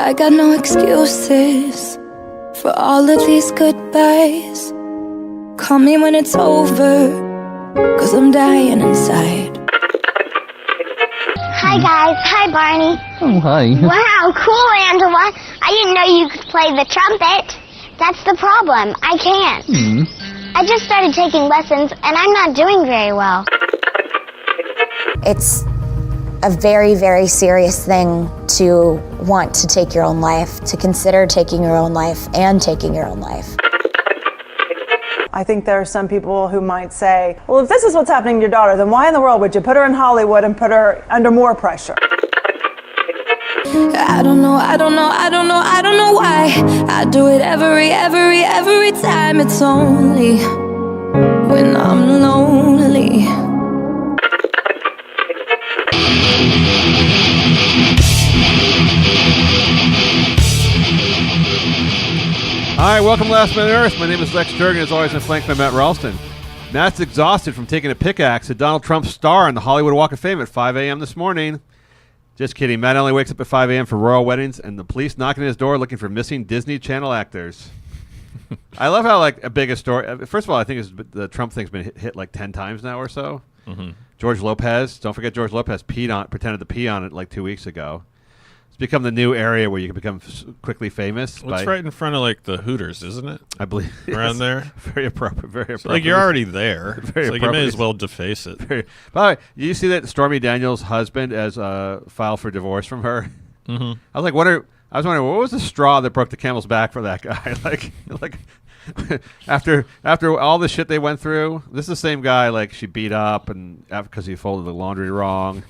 I got no excuses for all of these goodbyes. Call me when it's over, 'cause I'm dying inside. Hi guys, hi Barney. Oh, hi. Wow, cool Angela. I didn't know you could play the trumpet. That's the problem, I can't. I just started taking lessons and I'm not doing very well. It's a very, very serious thing to want to take your own life, to consider taking your own life and taking your own life. I think there are some people who might say, well, if this is what's happening to your daughter, then why in the world would you put her in Hollywood and put her under more pressure? I don't know why I do it every time. It's only when I'm lonely. All right, welcome to Last Man on Earth. My name is Lex Turgan, as always, I'm flanked by Matt Ralston. Matt's exhausted from taking a pickaxe at Donald Trump's star on the Hollywood Walk of Fame at 5 a.m. this morning. Just kidding. Matt only wakes up at 5 a.m. for royal weddings and the police knocking at his door looking for missing Disney Channel actors. I love how, like, a big a story. First of all, I think the Trump thing's been hit like 10 times now or so. Mm-hmm. George Lopez. Don't forget George Lopez pretended to pee on it like 2 weeks ago. It's become the new area where you can become quickly famous. Well, it's right in front of like the Hooters, isn't it? I believe around there. Very appropriate. Very appropriate. So, like, you're already there. Very so, like, you may as well deface it. By the way, did you see that Stormy Daniels' husband has filed for divorce from her? Mm-hmm. I was like, I was wondering what was the straw that broke the camel's back for that guy? like after all the shit they went through, this is the same guy like she beat up and because he folded the laundry wrong.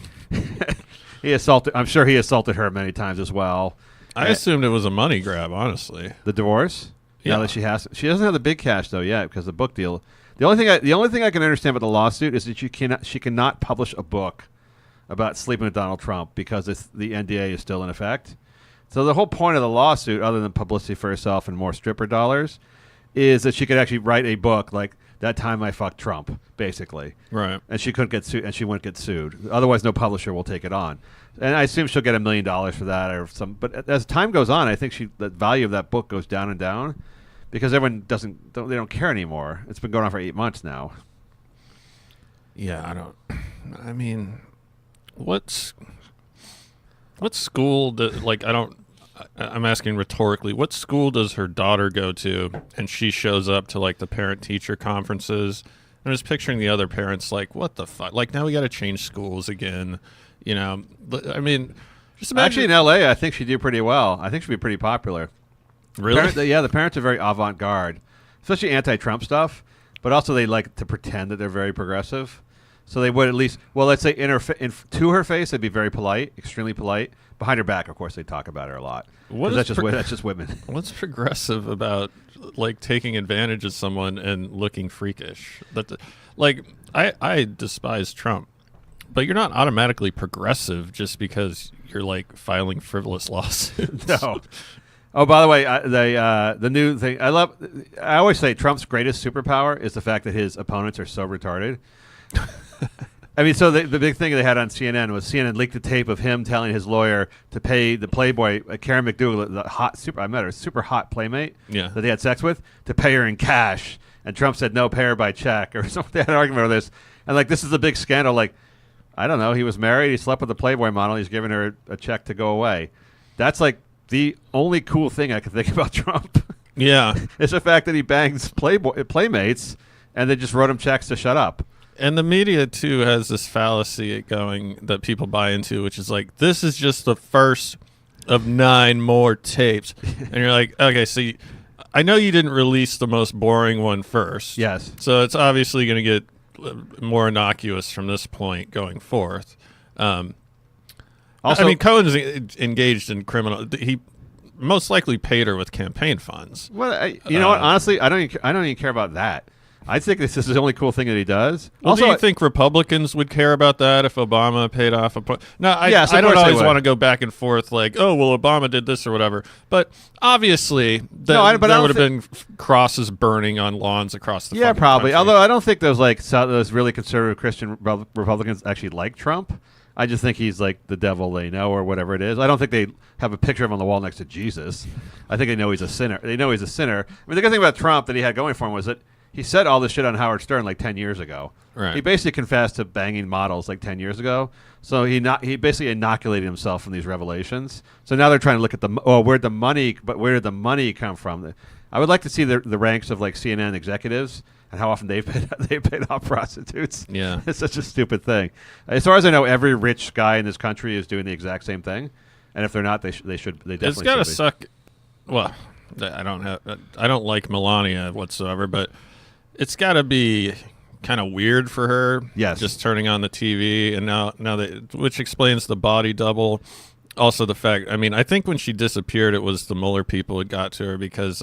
I'm sure he assaulted her many times as well. I assumed it was a money grab, honestly. The divorce? Yeah. Now that she doesn't have the big cash though yet because the book deal. The only thing I can understand about the lawsuit is that she cannot publish a book about sleeping with Donald Trump because the NDA is still in effect. So the whole point of the lawsuit, other than publicity for herself and more stripper dollars, is that she could actually write a book like That Time I Fucked Trump, basically. Right. And she couldn't get sued, and she wouldn't get sued. Otherwise, no publisher will take it on. And I assume she'll get $1 million for that or some. But as time goes on, I think the value of that book goes down and down because everyone they don't care anymore. It's been going on for 8 months now. Yeah, I mean, what school I'm asking rhetorically, what school does her daughter go to and she shows up to like the parent-teacher conferences? I'm just picturing the other parents like, what the fuck? Like, now we got to change schools again, you know? I mean, just imagine. Actually, in L.A., I think she'd do pretty well. I think she'd be pretty popular. Really? The parents are very avant-garde, especially anti-Trump stuff, but also they like to pretend that they're very progressive. So they would at least, well, let's say to her face, they'd be very polite, extremely polite. Behind her back, of course, they talk about her a lot. That's just women. What's progressive about like taking advantage of someone and looking freakish? I despise Trump, but you're not automatically progressive just because you're like filing frivolous lawsuits. No. Oh, by the way, the new thing I always say Trump's greatest superpower is the fact that his opponents are so retarded. I mean, so the big thing they had on CNN was CNN leaked the tape of him telling his lawyer to pay the Playboy, Karen McDougal, I met her, super hot playmate that they had sex with, to pay her in cash. And Trump said, no, pay her by check or something. They had an argument over this. And like, this is the big scandal. Like, I don't know. He was married. He slept with the Playboy model. He's giving her a check to go away. That's like the only cool thing I can think about Trump. Yeah. It's the fact that he bangs playmates and they just wrote him checks to shut up. And the media, too, has this fallacy going that people buy into, which is like, this is just the first of 9 more tapes. And you're like, okay, so I know you didn't release the most boring one first. Yes. So it's obviously going to get more innocuous from this point going forth. Also, I mean, Cohen's engaged in criminal. He most likely paid her with campaign funds. Well, you know what? Honestly, I don't even care about that. I think this is the only cool thing that he does. Well, also, do you think Republicans would care about that if Obama paid off a point? No, I don't always want to go back and forth like, oh, well, Obama did this or whatever. But obviously, there would have been crosses burning on lawns across the yeah, probably. country. Although I don't think those really conservative Christian Republicans actually like Trump. I just think he's like the devil they know or whatever it is. I don't think they have a picture of him on the wall next to Jesus. I think they know he's a sinner. They know he's a sinner. I mean, the good thing about Trump that he had going for him was that he said all this shit on Howard Stern like 10 years ago. Right. He basically confessed to banging models like 10 years ago. So he basically inoculated himself from these revelations. So now they're trying to look at where did the money come from? I would like to see the ranks of like CNN executives and how often they've paid off prostitutes. Yeah. It's such a stupid thing. As far as I know, every rich guy in this country is doing the exact same thing. And if they're not, they definitely It's got to should be. suck. Well, I don't like Melania whatsoever, but it's got to be kind of weird for her. Yes. Just turning on the TV and now which explains the body double. Also the fact, I mean, I think when she disappeared, it was the Mueller people that got to her because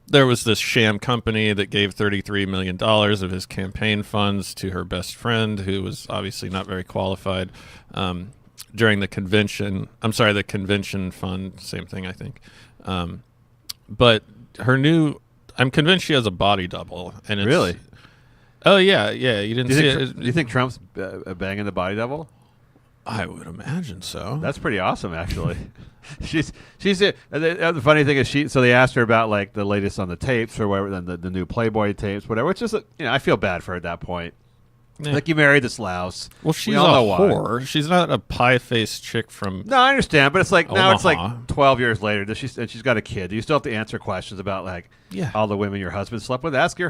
there was this sham company that gave $33 million of his campaign funds to her best friend, who was obviously not very qualified, during the convention. I'm sorry, the convention fund, same thing, I think. But I'm convinced she has a body double. And it's, Really? Oh, yeah. You didn't see it? Do you think Trump's banging the body double? I would imagine so. That's pretty awesome, actually. she's the funny thing is so they asked her about like the latest on the tapes or whatever, then the new Playboy tapes, whatever. Which is I feel bad for her at that point. Yeah. Like you married this louse. Well, she's we a all know why. whore. She's not a pie-faced chick from. No, I understand, but it's like now it's Omaha. like 12 years later, and she's got a kid. You still have to answer questions about like all the women your husband slept with. Ask the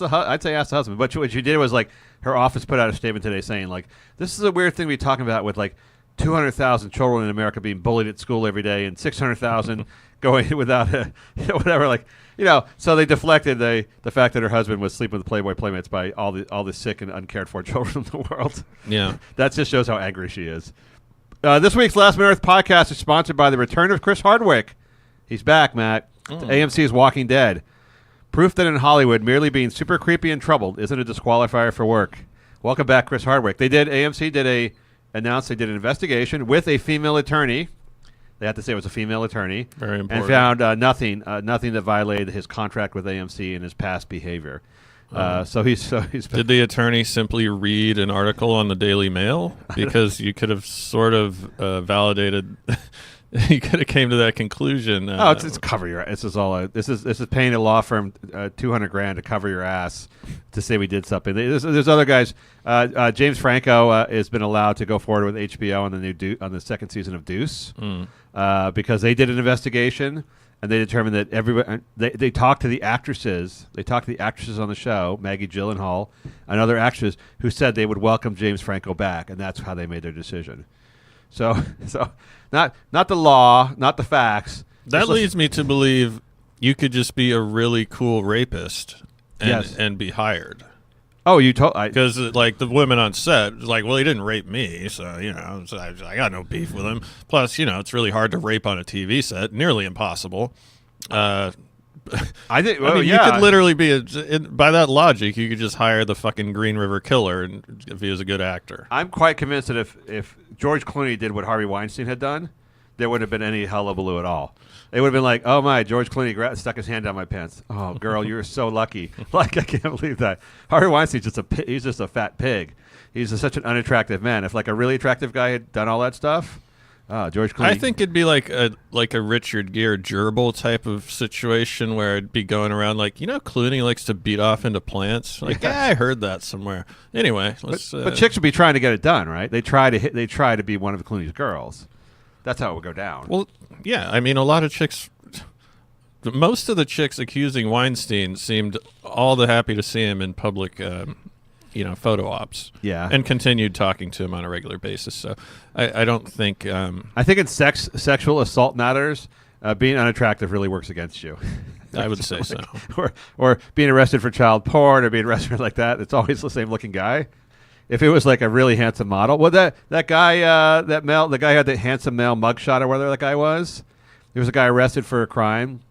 husband. But what you did was like her office put out a statement today saying like this is a weird thing to be talking about with like 200,000 children in America being bullied at school every day and 600,000 going without whatever like. So they deflected the fact that her husband was sleeping with Playboy playmates by all the sick and uncared for children in the world. Yeah. That just shows how angry she is. This week's Last Man on Earth podcast is sponsored by the return of Chris Hardwick. He's back, Matt. To AMC's Walking Dead. Proof that in Hollywood, merely being super creepy and troubled isn't a disqualifier for work. Welcome back, Chris Hardwick. AMC announced they did an investigation with a female attorney. They had to say it was a female attorney. Very important. And found nothing that violated his contract with AMC and his past behavior. So he's Did the attorney simply read an article on the Daily Mail? Because you could have sort of validated. You could have came to that conclusion. It's cover your. This is paying a law firm $200,000 to cover your ass to say we did something. There's other guys. James Franco has been allowed to go forward with HBO on the second season of Deuce because they did an investigation and they determined that everybody. They talked to the actresses. They talked to the actresses on the show, Maggie Gyllenhaal and other actresses, who said they would welcome James Franco back, and that's how they made their decision. So not the law, not the facts. That leads me to believe you could just be a really cool rapist and be hired. Oh, you told because like the women on set was like, well, he didn't rape me, so I got no beef with him. Plus, it's really hard to rape on a TV set, nearly impossible. I think. You could literally be by that logic, you could just hire the fucking Green River Killer, and if he was a good actor. I'm quite convinced that if George Clooney did what Harvey Weinstein had done, there wouldn't have been any hullabaloo at all. They would have been like, "Oh my, George Clooney stuck his hand down my pants. Oh, girl, you're so lucky. Like I can't believe that." Harvey Weinstein's he's just a fat pig. He's such an unattractive man. If like a really attractive guy had done all that stuff. George Clooney. I think it'd be like a Richard Gere gerbil type of situation where it'd be going around like, Clooney likes to beat off into plants. Like, yeah, I heard that somewhere. Anyway, but chicks would be trying to get it done, right? They try to be one of Clooney's girls. That's how it would go down. Well, yeah. I mean, a lot of chicks. Most of the chicks accusing Weinstein seemed all the happy to see him in public. Photo ops. Yeah. And continued talking to him on a regular basis. So I don't think... I think in sexual assault matters, being unattractive really works against you. I would say so. Or being arrested for child porn or being arrested like that, it's always the same looking guy. If it was like a really handsome model... Well, that guy, the guy who had the handsome male mugshot or whatever that guy was, there was a guy arrested for a crime...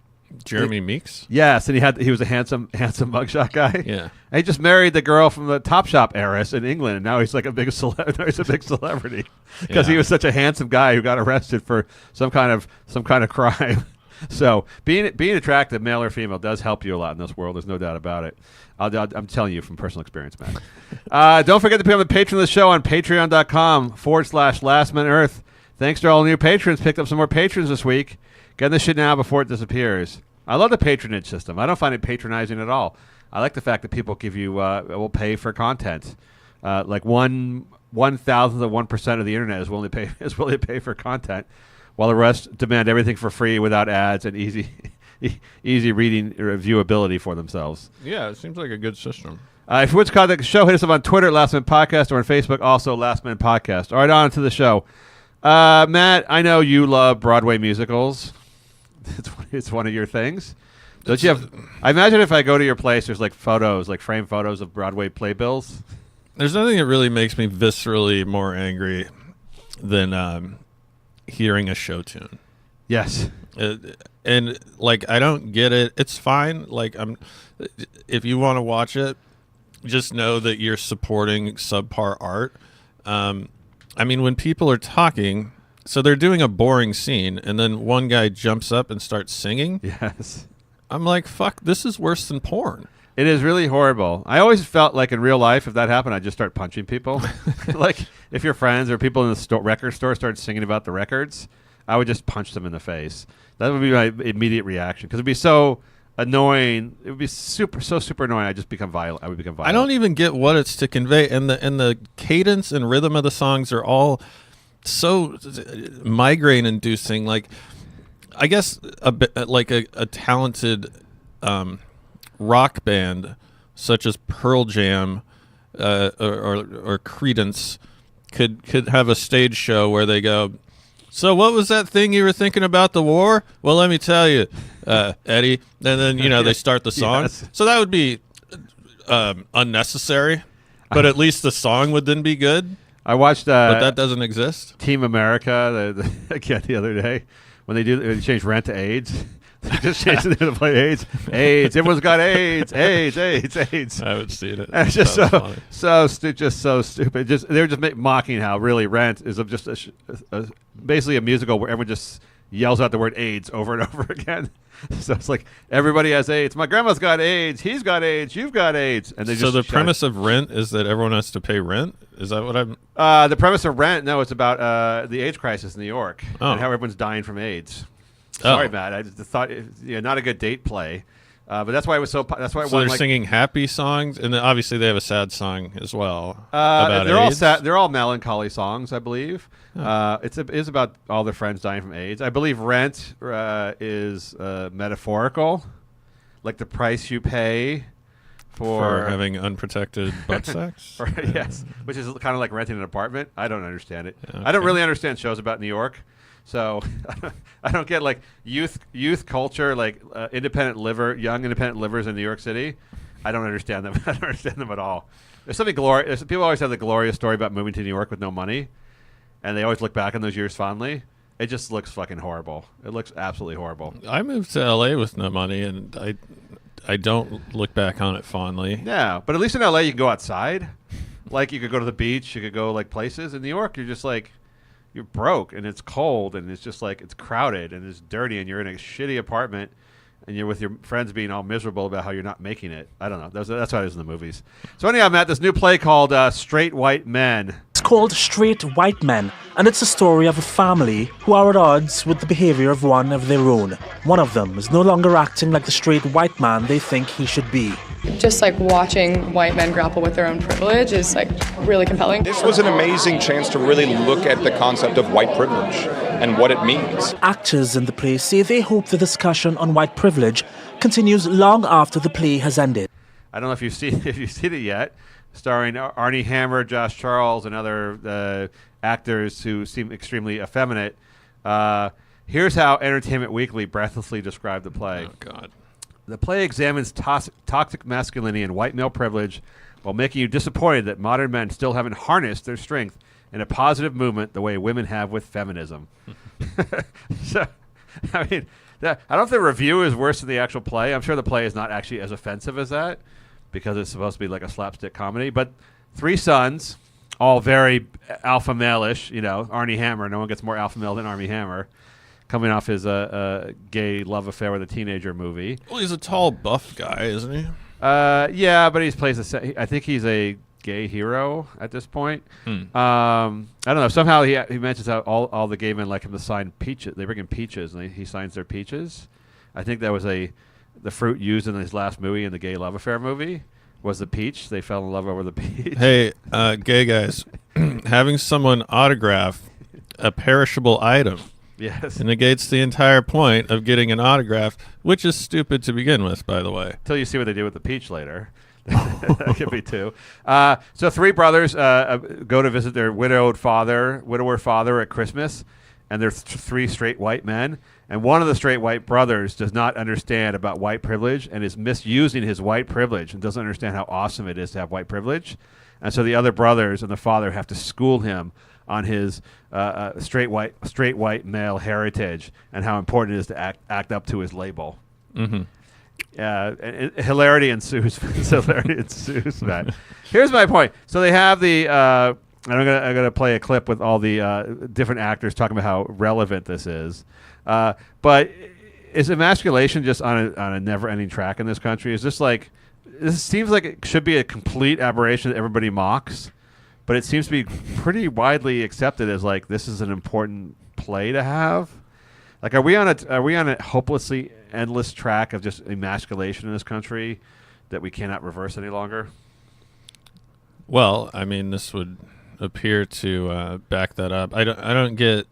Jeremy Meeks? Yes, and he was a handsome mugshot guy. Yeah. And he just married the girl from the Topshop heiress in England, and now he's like a big celebrity because he was such a handsome guy who got arrested for some kind of crime. So being attractive, male or female, does help you a lot in this world. There's no doubt about it. I'm telling you from personal experience, man. Don't forget to be on the patron of the show on patreon.com/lastmanearth. Thanks to all the new patrons. Picked up some more patrons this week. Get this shit now before it disappears. I love the patronage system. I don't find it patronizing at all. I like the fact that people give you will pay for content. Like 1/1000 of 1% of the internet is willing to pay for content, while the rest demand everything for free without ads and easy reading or viewability for themselves. Yeah, it seems like a good system. If you want to contact the show, hit us up on Twitter at Last Minute Podcast or on Facebook, also Last Minute Podcast. All right, on to the show. Matt, I know you love Broadway musicals. It's one of your things. Don't you have? I imagine if I go to your place, there's like photos, like framed photos of Broadway playbills. There's nothing that really makes me viscerally more angry than hearing a show tune. Yes. And like, I don't get it. It's fine. Like, if you want to watch it, just know that you're supporting subpar art. I mean, when people are talking, so they're doing a boring scene, and then one guy jumps up and starts singing. Yes. I'm like, fuck, this is worse than porn. It is really horrible. I always felt like in real life, if that happened, I'd just start punching people. Like, if your friends or people in the record store started singing about the records, I would just punch them in the face. That would be my immediate reaction, because it'd be so annoying. It would be so super annoying. I would become violent. I don't even get what it's to convey, and the cadence and rhythm of the songs are all so migraine inducing. Like, I guess a bit like a talented rock band such as Pearl Jam or Creedence could have a stage show where they go, so what was that thing you were thinking about the war? Well, let me tell you, Eddie. And then, they start the song. Yes. So that would be unnecessary, but at least the song would then be good. I watched but that doesn't exist. Team America the other day when they changed Rent to AIDS. They just changed it to play AIDS. AIDS. Everyone's got AIDS. AIDS. AIDS. AIDS. I haven't seen it. And it's just so stupid. They were just mocking how really Rent is just basically a musical where everyone just yells out the word AIDS over and over again. So it's like, everybody has AIDS. My grandma's got AIDS. He's got AIDS. You've got AIDS. And so the premise of Rent is that everyone has to pay rent? Is that what I'm? The premise of Rent? No, it's about the AIDS crisis in New York and how everyone's dying from AIDS. Sorry, Matt. I just thought not a good date play, but that's why it was so. That's why. So they're singing happy songs, and then obviously they have a sad song as well. They're AIDS. all sad. They're all melancholy songs, I believe. It is about all their friends dying from AIDS. I believe Rent is metaphorical, like the price you pay for having unprotected butt sex. Yes, which is kind of like renting an apartment. I don't understand it. Okay. I don't really understand shows about New York. So I don't get like youth culture, like young independent livers in New York City. I don't understand them. I don't understand them at all. There's something glorious. People always have the glorious story about moving to New York with no money, and they always look back on those years fondly. It just looks fucking horrible. It looks absolutely horrible. I moved to LA with no money, and I don't look back on it fondly. Yeah, but at least in LA you can go outside. Like, you could go to the beach, you could go like places. In New York, you're just like, you're broke, and it's cold, and it's just like, it's crowded, and it's dirty, and you're in a shitty apartment, and you're with your friends being all miserable about how you're not making it. I don't know. That's how it is in the movies. So anyhow, Matt, this new play called Straight White Men. It's called Straight White Men, and it's a story of a family who are at odds with the behavior of one of their own. One of them is no longer acting like the straight white man they think he should be. Just like watching white men grapple with their own privilege is like really compelling. This was an amazing chance to really look at the concept of white privilege and what it means. Actors in the play say they hope the discussion on white privilege continues long after the play has ended. I don't know if you've seen it yet, starring Arnie Hammer, Josh Charles, and other actors who seem extremely effeminate. Here's how Entertainment Weekly breathlessly described the play. Oh, God. The play examines toxic masculinity and white male privilege while making you disappointed that modern men still haven't harnessed their strength in a positive movement the way women have with feminism. So, I mean, I don't know if the review is worse than the actual play. I'm sure the play is not actually as offensive as that because it's supposed to be like a slapstick comedy. But three sons, all very alpha male-ish, Arnie Hammer. No one gets more alpha male than Arnie Hammer. coming off his gay love affair with a teenager movie. Well, he's a tall, buff guy, isn't he? Yeah, but he plays I think he's a gay hero at this point. I don't know. Somehow he mentions how all the gay men like him to sign peaches. They bring him peaches, and he signs their peaches. I think that was the fruit used in his last movie, in the gay love affair movie, was the peach. They fell in love over the peach. Hey, gay guys, having someone autograph a perishable item. Yes. It negates the entire point of getting an autograph, which is stupid to begin with, by the way. Until you see what they do with the peach later. That could be two. So three brothers go to visit their widower father at Christmas, and they're three straight white men. And one of the straight white brothers does not understand about white privilege and is misusing his white privilege and doesn't understand how awesome it is to have white privilege. And so the other brothers and the father have to school him on his straight white male heritage and how important it is to act up to his label. Mm-hmm. And hilarity ensues. Hilarity ensues, Matt. Here's my point. So they have the. I'm gonna play a clip with all the different actors talking about how relevant this is. But is emasculation just on a never-ending track in this country? Is this like? This seems like it should be a complete aberration that everybody mocks, but it seems to be pretty widely accepted as like this is an important play to have. Like, are we on a hopelessly endless track of just emasculation in this country that we cannot reverse any longer? Well, I mean, this would appear to back that up. I don't get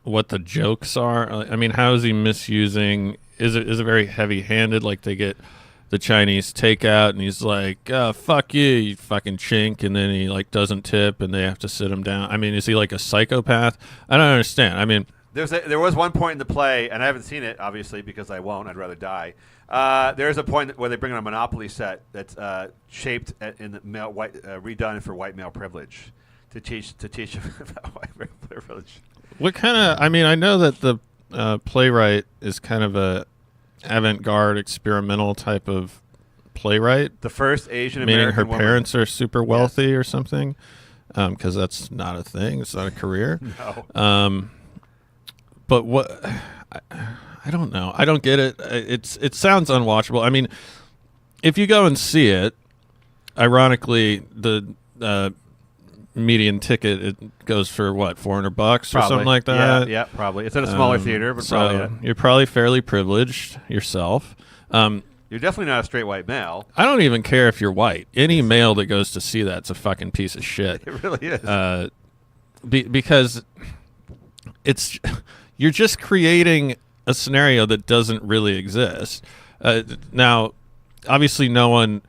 what the jokes are. I mean, how is he misusing? Is it very heavy-handed? Like they get the Chinese takeout, and he's like, "Fuck you, you fucking chink," and then he like doesn't tip, and they have to sit him down. I mean, is he like a psychopath? I don't understand. I mean. There was one point in the play, and I haven't seen it, obviously, because I won't. I'd rather die. There's a point where they bring in a Monopoly set that's shaped in the redone for white male privilege to teach about white male privilege. What kind of? I mean, I know that the playwright is kind of a avant-garde, experimental type of playwright. The first Asian meaning American her parents are super wealthy or something, because that's not a thing. It's not a career. No. But what I don't know. I don't get it. It sounds unwatchable. I mean, if you go and see it, ironically, the median ticket it goes for what, $400 or something like that. Yeah, probably. It's at a smaller theater, but probably. You're probably fairly privileged yourself. You're definitely not a straight white male. I don't even care if you're white. Any male that goes to see that's a fucking piece of shit. It really is. Because it's. You're just creating a scenario that doesn't really exist. Now, obviously, no one.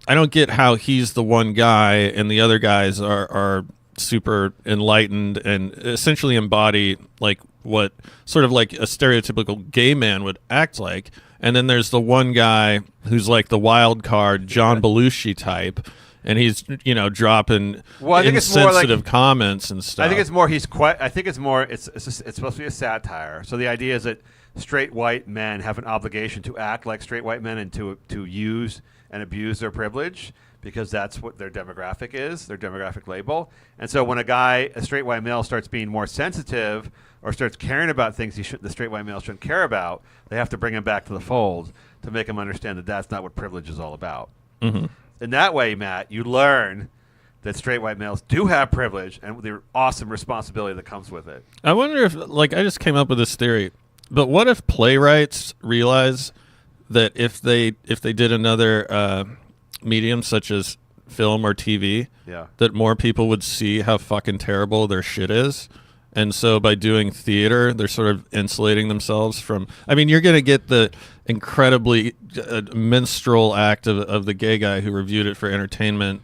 I don't get how he's the one guy and the other guys are super enlightened and essentially embody like what sort of like a stereotypical gay man would act like. And then there's the one guy who's like the wild card, John Belushi type. And he's, dropping insensitive comments and stuff. I think it's more it's supposed to be a satire. So the idea is that straight white men have an obligation to act like straight white men and to use and abuse their privilege because that's what their demographic is, their demographic label. And so when a straight white male starts being more sensitive or starts caring about things the straight white male shouldn't care about, they have to bring him back to the fold to make him understand that that's not what privilege is all about. Mm-hmm. In that way, Matt, you learn that straight white males do have privilege and the awesome responsibility that comes with it. I wonder if, I just came up with this theory, but what if playwrights realize that if they did another medium such as film or TV, that more people would see how fucking terrible their shit is? And so by doing theater, they're sort of insulating themselves from... I mean, you're going to get the incredibly minstrel act of the gay guy who reviewed it for Entertainment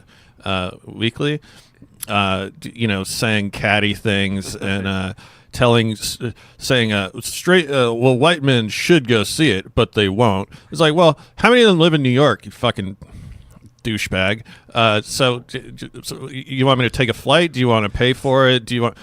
Weekly, saying catty things and saying straight... well, white men should go see it, but they won't. It's like, well, how many of them live in New York, you fucking... douchebag. So you want me to take a flight? Do you want to pay for it? Do you want?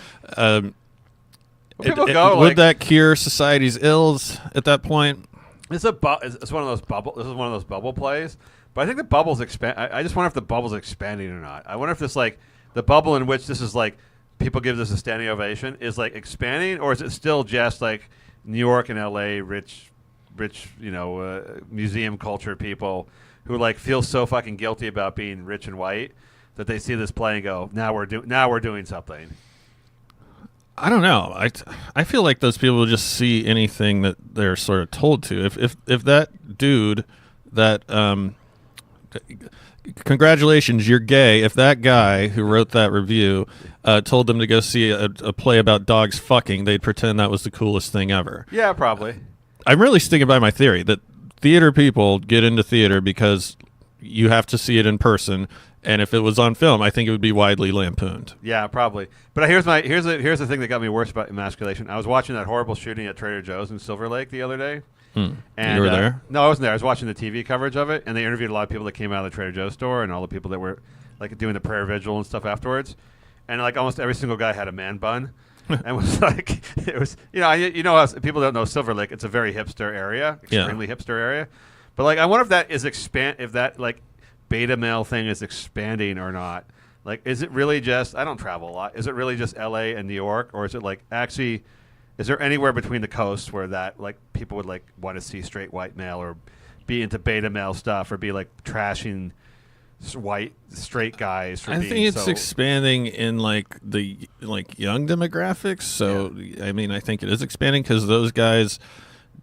Would that cure society's ills at that point? It's one of those bubble. This is one of those bubble plays. But I think the bubble's expand. I just wonder if the bubble's expanding or not. I wonder if this like the bubble in which this is like people give this a standing ovation is like expanding, or is it still just like New York and L.A. rich, museum culture people who like feel so fucking guilty about being rich and white that they see this play and go, now we're doing something. I don't know. I feel like those people will just see anything that they're sort of told to. If that dude that congratulations, you're gay. If that guy who wrote that review told them to go see a play about dogs fucking, they'd pretend that was the coolest thing ever. Yeah, probably. I'm really sticking by my theory that theater people get into theater because you have to see it in person. And if it was on film, I think it would be widely lampooned. Yeah, probably. But here's the thing that got me worse about emasculation. I was watching that horrible shooting at Trader Joe's in Silver Lake the other day. And you were there? No, I wasn't there. I was watching the TV coverage of it, and they interviewed a lot of people that came out of the Trader Joe's store and all the people that were like doing the prayer vigil and stuff afterwards. And like almost every single guy had a man bun. And was like, it was, how people don't know Silver Lake. It's a very hipster area, extremely hipster area. But like, I wonder if that is if that like beta male thing is expanding or not. Like, is it really just, I don't travel a lot. Is it really just LA and New York? Or is it like actually, is there anywhere between the coasts where that like people would like want to see straight white male or be into beta male stuff or be like trashing white straight guys for I being think it's so expanding in like the young demographics. So I mean, I think it is expanding because those guys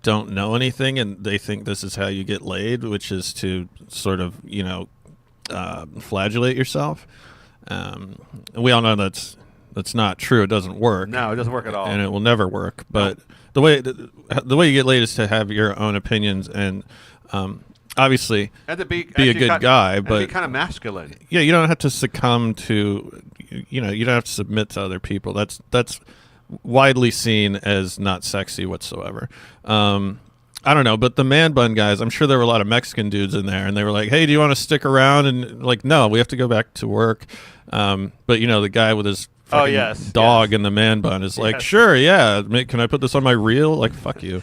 don't know anything and they think this is how you get laid, which is to sort of flagellate yourself. We all know that's not true. It doesn't work. No, it doesn't work at all, and it will never work. But the way you get laid is to have your own opinions and obviously and to be a good guy, but be kind of masculine. Yeah, you don't have to succumb to, you don't have to submit to other people. That's widely seen as not sexy whatsoever. I don't know, but the man bun guys, I'm sure there were a lot of Mexican dudes in there, and they were like, "Hey, do you want to stick around?" And like, no, we have to go back to work. But the guy with his dog in the man bun is like, "Sure, yeah, can I put this on my reel?" Like, fuck you.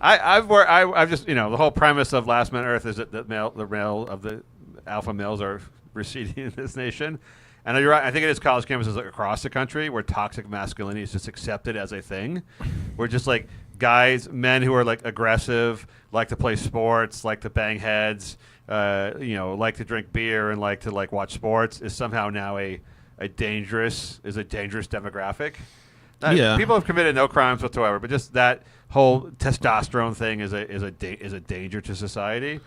I've just the whole premise of Last Man on Earth is that the male of the alpha males are receding in this nation. And you're right. I think it is college campuses across the country where toxic masculinity is just accepted as a thing. We're just like men who are like aggressive, like to play sports, like to bang heads, like to drink beer and like to like watch sports is somehow now a dangerous demographic. People have committed no crimes whatsoever, but just that whole testosterone thing is a danger to society.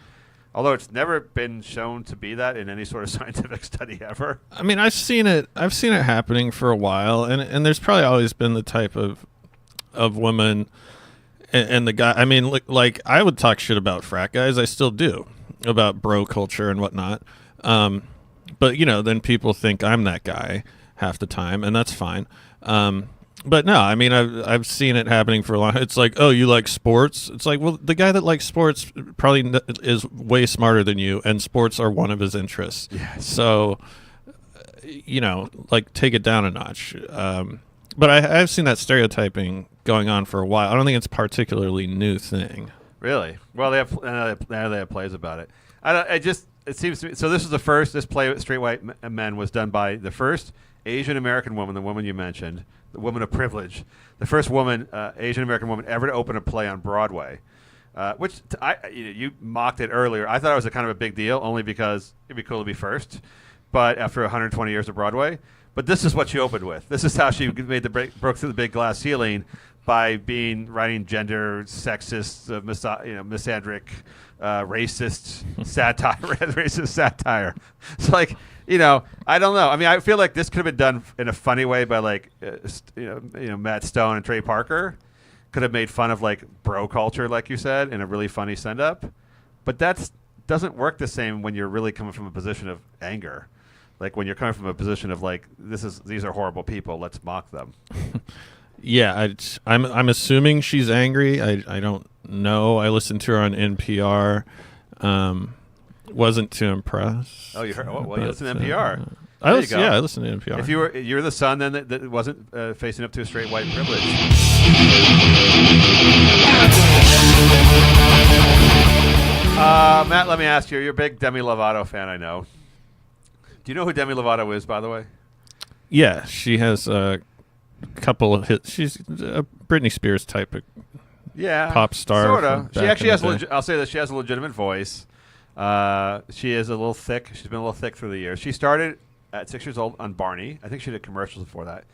Although it's never been shown to be that in any sort of scientific study ever. I mean, I've seen it happening for a while, and there's probably always been the type of woman and the guy. I mean, like I would talk shit about frat guys. I still do about bro culture and whatnot. But then people think I'm that guy half the time, and that's fine. But no, I mean, I've seen it happening for a long time. It's like, oh, you like sports? It's like, well, the guy that likes sports probably is way smarter than you, and sports are one of his interests. Yes. So, like, take it down a notch. But I've seen that stereotyping going on for a while. I don't think it's a particularly new thing. Really? Well, they have plays about it. It seems to me. So this is the first. This play with straight white men was done by the first Asian American woman, the woman you mentioned, the woman of privilege, the first woman, Asian American woman ever to open a play on Broadway. Which you mocked it earlier. I thought it was a kind of a big deal, only because it'd be cool to be first. But after 120 years of Broadway, but this is what she opened with. This is how she made broke through the big glass ceiling by writing gender, sexist, misandric, racist satire, racist satire. It's like, I don't know. I mean, I feel like this could have been done in a funny way by like, Matt Stone and Trey Parker could have made fun of like bro culture, like you said, in a really funny send up. But that doesn't work the same when you're really coming from a position of anger. Like when you're coming from a position of like, these are horrible people, let's mock them. Yeah, I'm assuming she's angry. I don't know. I listened to her on NPR. Wasn't too impressed. Oh, you heard? Well, you listen to NPR. I listened to NPR. If you're the son then that wasn't facing up to a straight white privilege. Matt, let me ask you. You're a big Demi Lovato fan, I know. Do you know who Demi Lovato is, by the way? Yeah, she has a couple of hits. She's a Britney Spears type of pop star. Sort of. She actually has. I'll say that she has a legitimate voice. She is a little thick. She's been a little thick through the years. She started at 6 years old on Barney. I think she did commercials before that.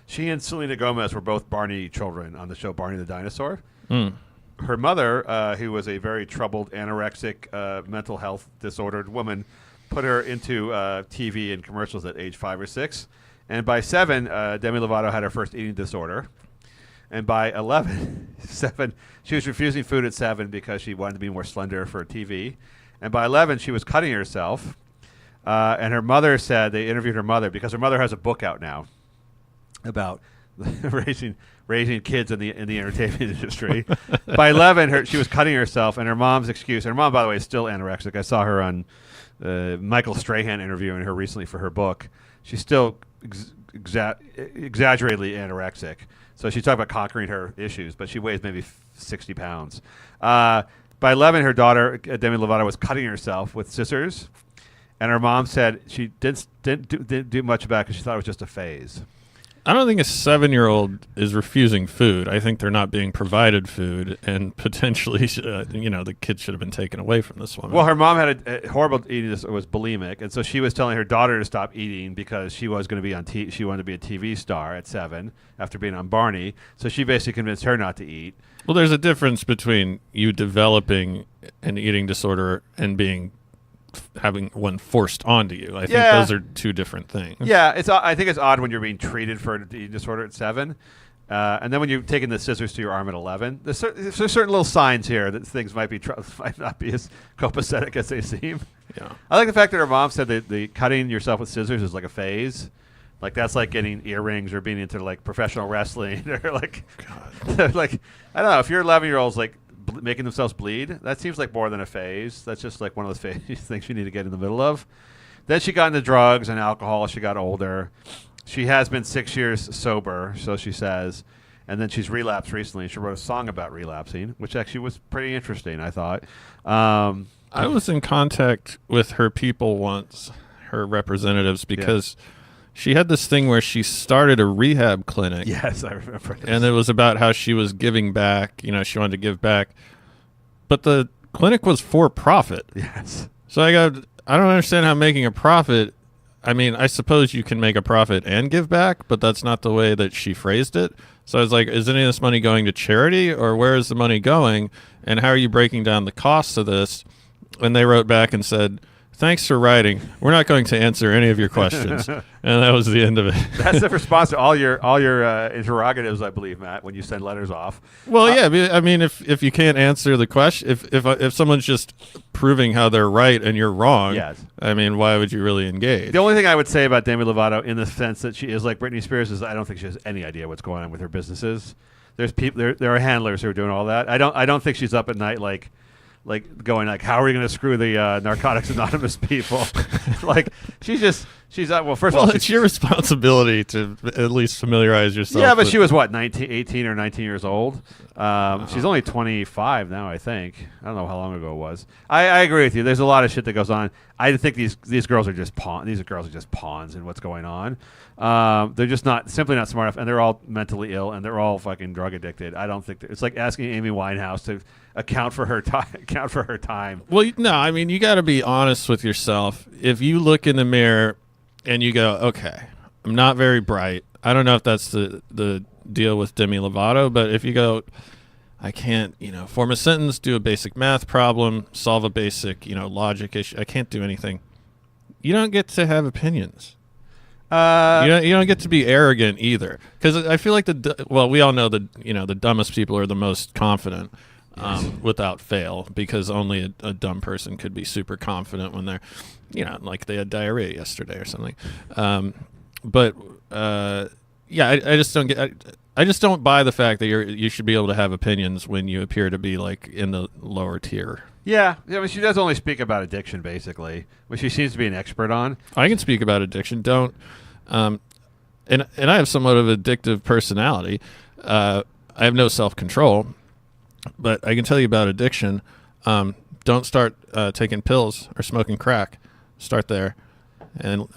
She and Selena Gomez were both Barney children on the show Barney the Dinosaur. Her mother, who was a very troubled, anorexic, mental health disordered woman, put her into TV and commercials at age 5 or 6. And by 7, Demi Lovato had her first eating disorder. And by 11, she was refusing food at 7 because she wanted to be more slender for TV. And by 11, she was cutting herself. And her mother said, they interviewed her mother, because her mother has a book out now about raising kids in the entertainment industry. By 11, she was cutting herself, and her mom's excuse. Her mom, by the way, is still anorexic. I saw her on Michael Strahan interviewing her recently for her book. She's still exaggeratedly anorexic. So she's talking about conquering her issues, but she weighs maybe 60 pounds. By 11, her daughter, Demi Lovato, was cutting herself with scissors, and her mom said she didn't do much about it because she thought it was just a phase. I don't think a 7-year-old is refusing food. I think they're not being provided food, and potentially, the kid should have been taken away from this woman. Well, her mom had a horrible eating disorder, was bulimic, and so she was telling her daughter to stop eating because she was going to be on she wanted to be a TV star at 7 after being on Barney. So she basically convinced her not to eat. Well, there's a difference between you developing an eating disorder and having one forced onto you. I think those are two different things. Yeah, I think it's odd when you're being treated for an eating disorder at 7, and then when you're taking the scissors to your arm at 11. There's certain little signs here that things might not be as copacetic as they seem. Yeah, I like the fact that her mom said that the cutting yourself with scissors is like a phase. Like that's like getting earrings or being into like professional wrestling or like, like I don't know. If you're 11-year-olds like making themselves bleed, that seems like more than a phase. That's just like one of those things you need to get in the middle of. Then she got into drugs and alcohol as she got older. She has been 6 years sober, so she says, and then she's relapsed recently. She wrote a song about relapsing, which actually was pretty interesting, I thought. I was in contact with her people once, her representatives, because she had this thing where she started a rehab clinic. Yes, I remember this. And it was about how she was giving back. She wanted to give back. But the clinic was for profit. Yes. So I don't understand how making a profit. I mean, I suppose you can make a profit and give back, but that's not the way that she phrased it. So I was like, is any of this money going to charity, or where is the money going? And how are you breaking down the costs of this? And they wrote back and said, thanks for writing. We're not going to answer any of your questions. And that was the end of it. That's the response to all your interrogatives, I believe, Matt, when you send letters off. Well, yeah. I mean, if you can't answer the question, if someone's just proving how they're right and you're wrong, yes. I mean, why would you really engage? The only thing I would say about Demi Lovato, in the sense that she is like Britney Spears, is I don't think she has any idea what's going on with her businesses. There's people, there are handlers who are doing all that. I don't think she's up at night like going like, how are we going to screw the Narcotics Anonymous people? Like she's well, first of all, it's your responsibility to at least familiarize yourself. Yeah, but she was what, 18 or 19 years old. She's only 25 now, I think. I don't know how long ago it was. I agree with you. There's a lot of shit that goes on. I think these girls are just pawns. These girls are just pawns in what's going on. They're just simply not smart enough, and they're all mentally ill, and they're all fucking drug addicted. I don't think it's like asking Amy Winehouse to account for her time. Well, no, I mean, you got to be honest with yourself. If you look in the mirror and you go, okay, I'm not very bright. I don't know if that's the deal with Demi Lovato, but if you go, I can't, form a sentence, do a basic math problem, solve a basic, logic issue. I can't do anything. You don't get to have opinions. You don't get to be arrogant either, because I feel like we all know that the dumbest people are the most confident, without fail, because only a dumb person could be super confident when they're, like they had diarrhea yesterday or something. I just don't get. I just don't buy the fact that you should be able to have opinions when you appear to be like in the lower tier. Yeah, I mean, she does only speak about addiction, basically, which she seems to be an expert on. I can speak about addiction. And I have somewhat of an addictive personality. I have no self-control, but I can tell you about addiction. Don't start taking pills or smoking crack. Start there, and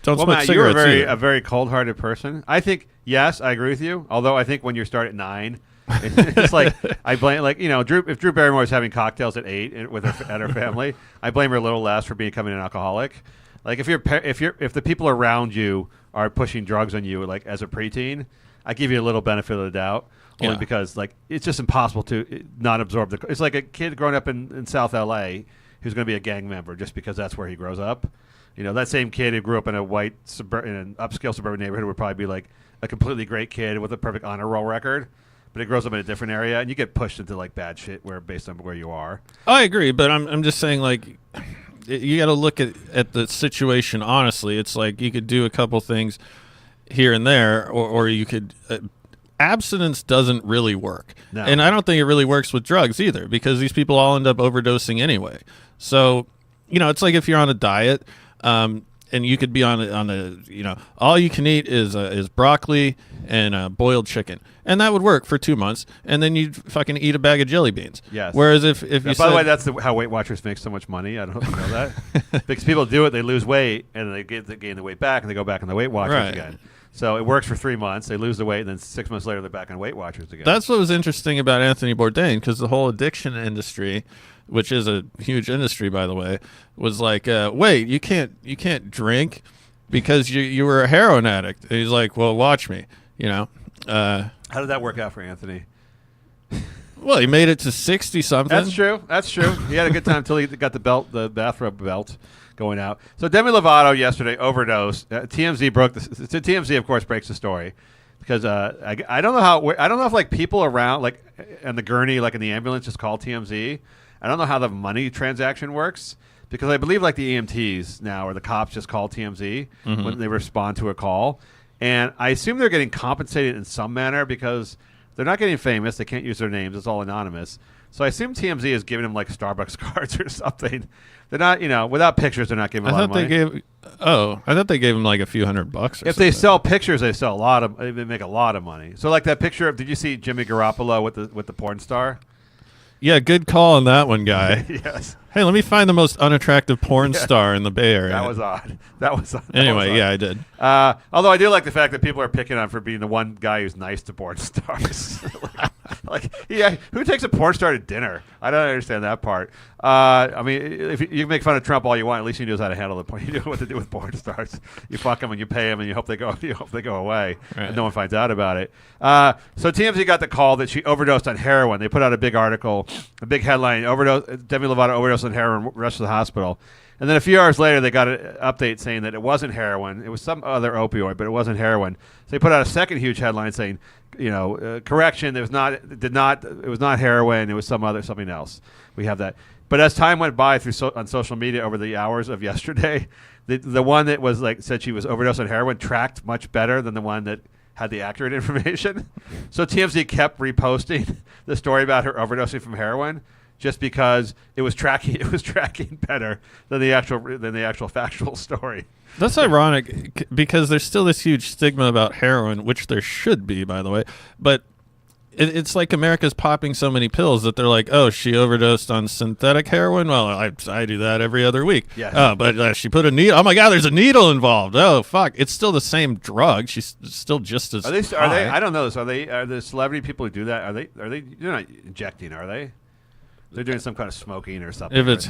don't Well, smoke Matt, you're cigarettes either. a very cold-hearted person. I think, yes, I agree with you. Although I think when you start at 9, it's like I blame, like, if Drew Barrymore's having cocktails at 8 with at her family, I blame her a little less for becoming an alcoholic. Like if the people around you are pushing drugs on you, like as a preteen, I give you a little benefit of the doubt. Only because like it's just impossible to not absorb it's like a kid growing up in South LA who's going to be a gang member just because that's where he grows up. That same kid who grew up in a white in an upscale suburban neighborhood would probably be like a completely great kid with a perfect honor roll record, but he grows up in a different area and you get pushed into like bad shit based on where you are. I agree, but I'm just saying, like, you got to look at the situation honestly. It's like you could do a couple things here and there, or you could. Abstinence doesn't really work. No. And I don't think it really works with drugs either, because these people all end up overdosing anyway. So, it's like if you're on a diet, and you could be on a all you can eat is broccoli and boiled chicken, and that would work for 2 months, and then you'd fucking eat a bag of jelly beans. Yes. Whereas if you by the way, that's how Weight Watchers make so much money. I don't know if you know that. Because people do it, they lose weight, and they gain the weight back, and they go back on the Weight Watchers again. So it works for 3 months. They lose the weight, and then 6 months later, they're back on Weight Watchers again. That's what was interesting about Anthony Bourdain, because the whole addiction industry, which is a huge industry, by the way, was like, wait, you can't drink because you were a heroin addict. And he's like, well, watch me, How did that work out for Anthony? Well, he made it to 60-something. That's true. He had a good time until he got the bathrobe belt going out. So Demi Lovato yesterday overdosed. TMZ broke this. TMZ, of course, breaks the story because I don't know if like people around like and the gurney like in the ambulance is called TMZ. I don't know how the money transaction works because I believe like the EMTs now or the cops just call TMZ when they respond to a call, and I assume they're getting compensated in some manner because they're not getting famous. They can't use their names. It's all anonymous. So I assume TMZ is giving them like Starbucks cards or something. They're not, without pictures, they're not giving a lot of money. I thought they gave them like a few $100 or something. If they sell pictures, they sell they make a lot of money. So like that picture of, did you see Jimmy Garoppolo with the porn star? Yeah, good call on that one, guy. Yes. Hey, let me find the most unattractive porn star in the Bay Area. That was odd. Anyway, yeah, I did. Although I do like the fact that people are picking on for being the one guy who's nice to porn stars. Who takes a porn star to dinner? I don't understand that part. I mean, if you can make fun of Trump all you want, at least he knows how to handle the porn. You know what to do with porn stars. You fuck them and you pay them and you hope they go. You hope they go away and no one finds out about it. So TMZ got the call that she overdosed on heroin. They put out a big article, a big headline: Demi Lovato overdosed on heroin, rushed to the hospital. And then a few hours later, they got an update saying that it wasn't heroin. It was some other opioid, but it wasn't heroin. So they put out a second huge headline saying, correction, it was not heroin. It was something else. We have that. But as time went by on social media over the hours of yesterday, the one that was said she was overdosed on heroin tracked much better than the one that had the accurate information. So TMZ kept reposting the story about her overdosing from heroin, just because it was tracking better than the actual factual story. That's ironic because there's still this huge stigma about heroin, which there should be, by the way. But it's like America's popping so many pills that they're like, oh, she overdosed on synthetic heroin? Well, I do that every other week. Yes. Oh, but she put a needle. Oh, my God, there's a needle involved. Oh, fuck. It's still the same drug. She's still just as Are they? I don't know this. Are the celebrity people who do that, are they? They're not injecting, are they? They're doing some kind of smoking or something. If it's,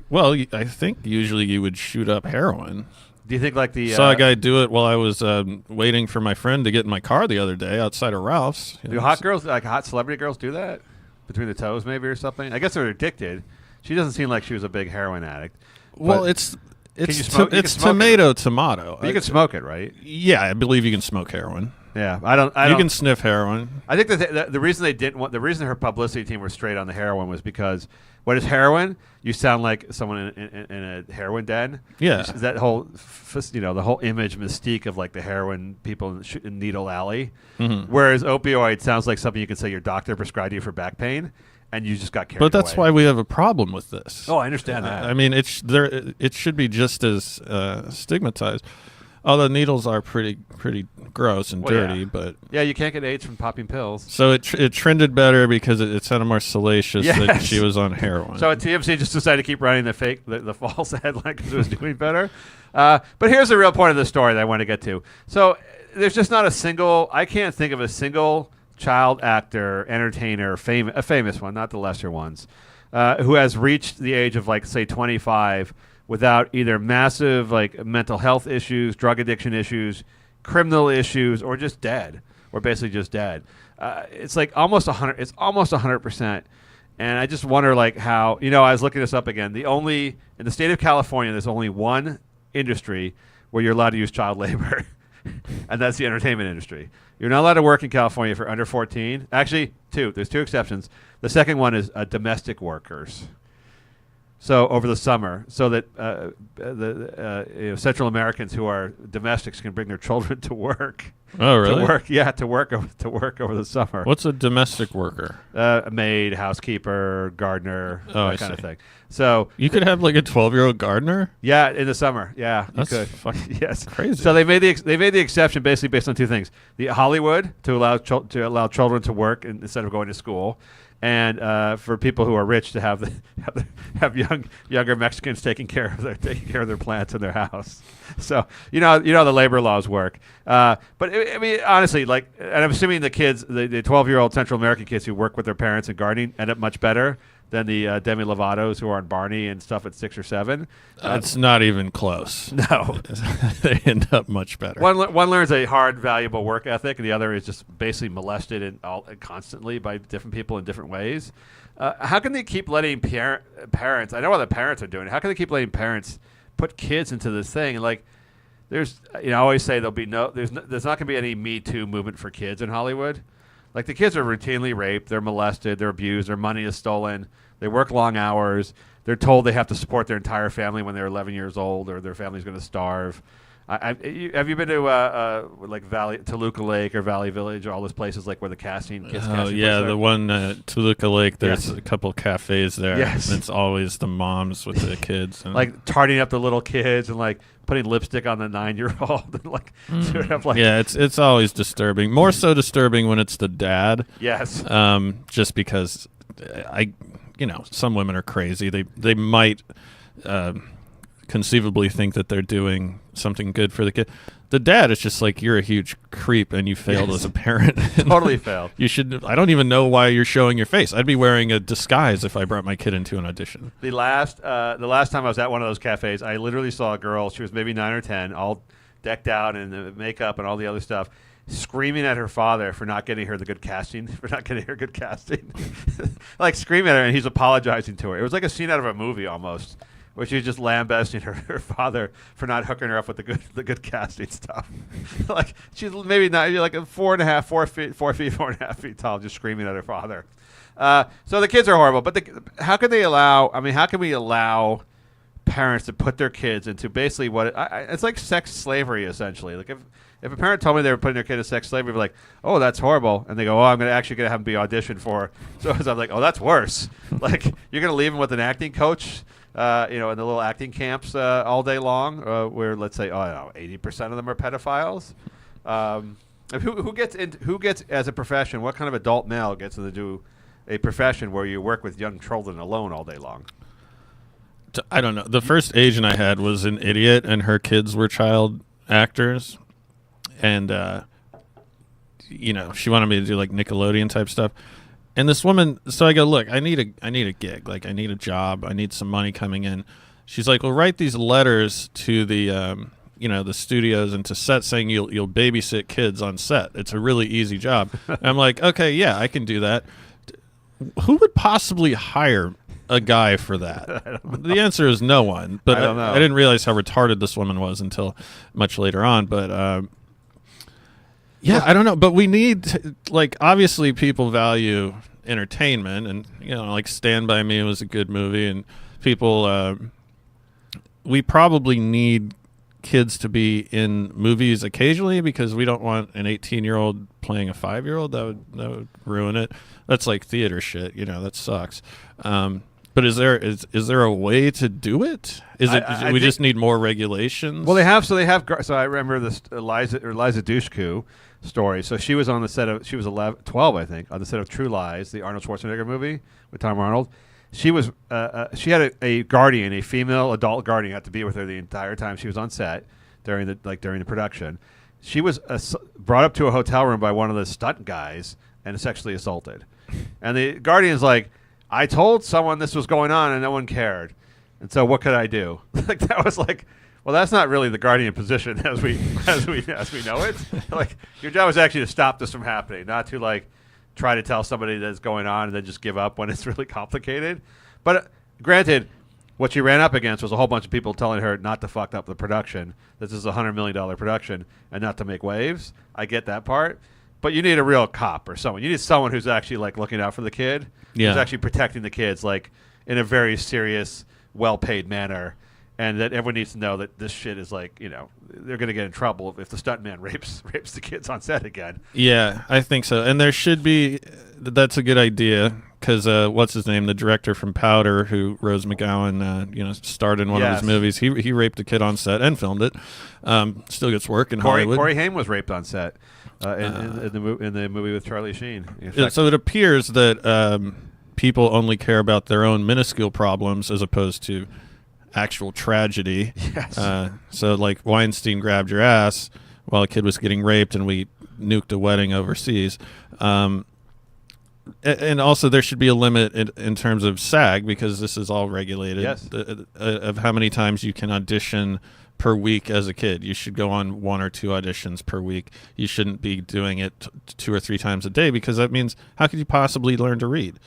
well, I think usually you would shoot up heroin. Do you think like the saw a guy do it while I was waiting for my friend to get in my car the other day outside of Ralph's? Do hot girls, like hot celebrity girls, do that between the toes, maybe or something? I guess they're addicted. She doesn't seem like she was a big heroin addict. Well, it's tomato. But you can smoke it, right? Yeah, I believe you can smoke heroin. Yeah, I don't. You can sniff heroin. I think that the reason they didn't want, the reason her publicity team was straight on the heroin was because what is heroin? You sound like someone in a heroin den. Yeah, that whole the whole image mystique of like the heroin people in Needle Alley. Mm-hmm. Whereas opioid sounds like something you can say your doctor prescribed you for back pain, and you just got carried away. But that's why we have a problem with this. Oh, I understand that. I mean, it should be just as stigmatized. Oh, the needles are pretty gross and dirty, yeah. but Yeah, you can't get AIDS from popping pills. so it trended better because it sounded more salacious that Yes. she was on heroin. So TMZ just decided to keep running the false headline because it was doing better. But here's the real point of the story that I want to get to. So there's just not I can't think of a single child actor, entertainer, a famous one, not the lesser ones, who has reached the age of, like, say, 25 without either massive, like, mental health issues, drug addiction issues, criminal issues, or just dead, or basically just dead. It's like almost 100. It's almost 100%. And I just wonder, like, how, I was looking this up again. In the state of California, there's only one industry where you're allowed to use child labor, and that's the entertainment industry. You're not allowed to work in California for under 14. Actually, there's two exceptions. The second one is domestic workers. So over the summer, so that Central Americans who are domestics can bring their children to work. Oh, really? To work over the summer. What's a domestic worker? A maid, housekeeper, gardener, that kind of thing. So you could have like a 12-year-old gardener. Yeah, in the summer. Yeah, that's you could. Fucking yes, crazy. So they made the exception basically based on two things: the Hollywood to allow children to work instead of going to school. And for people who are rich to have younger Mexicans taking care of their plants in their house. So the labor laws work. But I mean, honestly, like, and I'm assuming the 12-year-old Central American kids who work with their parents in gardening end up much better than the Demi Lovatos who are on Barney and stuff at 6 or 7. It's not even close. No, they end up much better. One learns a hard, valuable work ethic, and the other is just basically molested constantly by different people in different ways. How can they keep letting parents? I know other parents are doing it. How can they keep letting parents put kids into this thing? And like, there's, I always say there's not going to be any Me Too movement for kids in Hollywood. Like, the kids are routinely raped, they're molested, they're abused, their money is stolen, they work long hours, they're told they have to support their entire family when they're 11 years old, or their family's going to starve. Have you been to like Toluca Lake or Valley Village, or all those places like where the casting? Oh yeah, the one Toluca Lake. There's a couple cafes there. Yes, and it's always the moms with the kids, and like tarting up the little kids and like putting lipstick on the 9-year-old and like sort of like. Yeah, it's always disturbing. More so disturbing when it's the dad. Yes. Just because some women are crazy. They might conceivably think that they're doing something good for the kid. The dad is just like, you're a huge creep and you failed as a parent. Totally failed. You should. I don't even know why you're showing your face. I'd be wearing a disguise if I brought my kid into an audition. The last time I was at one of those cafes, I literally saw a girl. She was maybe 9 or 10, all decked out in the makeup and all the other stuff, screaming at her father for not getting her good casting, like screaming at her, and he's apologizing to her. It was like a scene out of a movie almost, where she's just lambasting her father for not hooking her up with the good casting stuff. Like, she's maybe not, you're like 4 feet tall, just screaming at her father. So the kids are horrible, but how can we allow parents to put their kids into basically it's like sex slavery, essentially. Like, if a parent told me they were putting their kid in sex slavery, I'd be like, oh, that's horrible. And they go, oh, I'm actually going to have them be auditioned for. So I'm like, oh, that's worse. Like, you're going to leave them with an acting coach, in the little acting camps all day long, where, let's say, 80% of them are pedophiles. Who gets as a profession? What kind of adult male gets to do a profession where you work with young children alone all day long? I don't know. The first agent I had was an idiot, and her kids were child actors. And, she wanted me to do like Nickelodeon type stuff. And this woman, so I go, look, I need a gig. Like, I need a job. I need some money coming in. She's like, well, write these letters to the, the studios and to set saying you'll babysit kids on set. It's a really easy job. And I'm like, okay, yeah, I can do that. Who would possibly hire a guy for that? The answer is no one. But I didn't realize how retarded this woman was until much later on. But yeah, I don't know. But we need obviously people value entertainment, and like Stand By Me was a good movie, and people we probably need kids to be in movies occasionally, because we don't want an 18-year-old playing a 5-year-old. That would ruin it. That's like theater shit, that sucks. But is there a way to do it? We just need more regulations? Well, they have. So I remember this Eliza Dushku story. So she was on the set of. She was 12, I think, on the set of True Lies, the Arnold Schwarzenegger movie with Tom Arnold. She was. She had a guardian, a female adult guardian, had to be with her the entire time she was on set during the production. She was brought up to a hotel room by one of the stunt guys and sexually assaulted. And the guardian's like, I told someone this was going on and no one cared. And so what could I do? Like that was like, well, that's not really the guardian position as we know it. Like your job is actually to stop this from happening, not to like try to tell somebody that's going on and then just give up when it's really complicated. But granted, what she ran up against was a whole bunch of people telling her not to fuck up the production. This is a $100 million production and not to make waves. I get that part. But you need a real cop or someone. You need someone who's actually like looking out for the kid. Yeah. Who's actually protecting the kids like in a very serious, well-paid manner. And that everyone needs to know that this shit is like, they're going to get in trouble if the stuntman rapes the kids on set again. Yeah, I think so. And there should be, that's a good idea. Because what's his name? The director from Powder, who Rose McGowan, starred in one of his movies. He raped a kid on set and filmed it. Still gets work in Hollywood. Corey Haim was raped on set in the movie with Charlie Sheen. So it appears that people only care about their own minuscule problems as opposed to actual tragedy. Yes. So like Weinstein grabbed your ass while a kid was getting raped, and we nuked a wedding overseas. And also, there should be a limit in terms of SAG, because this is all regulated. Yes. Of how many times you can audition per week as a kid. You should go on 1 or 2 auditions per week. You shouldn't be doing it 2 or 3 times a day, because that means how could you possibly learn to read?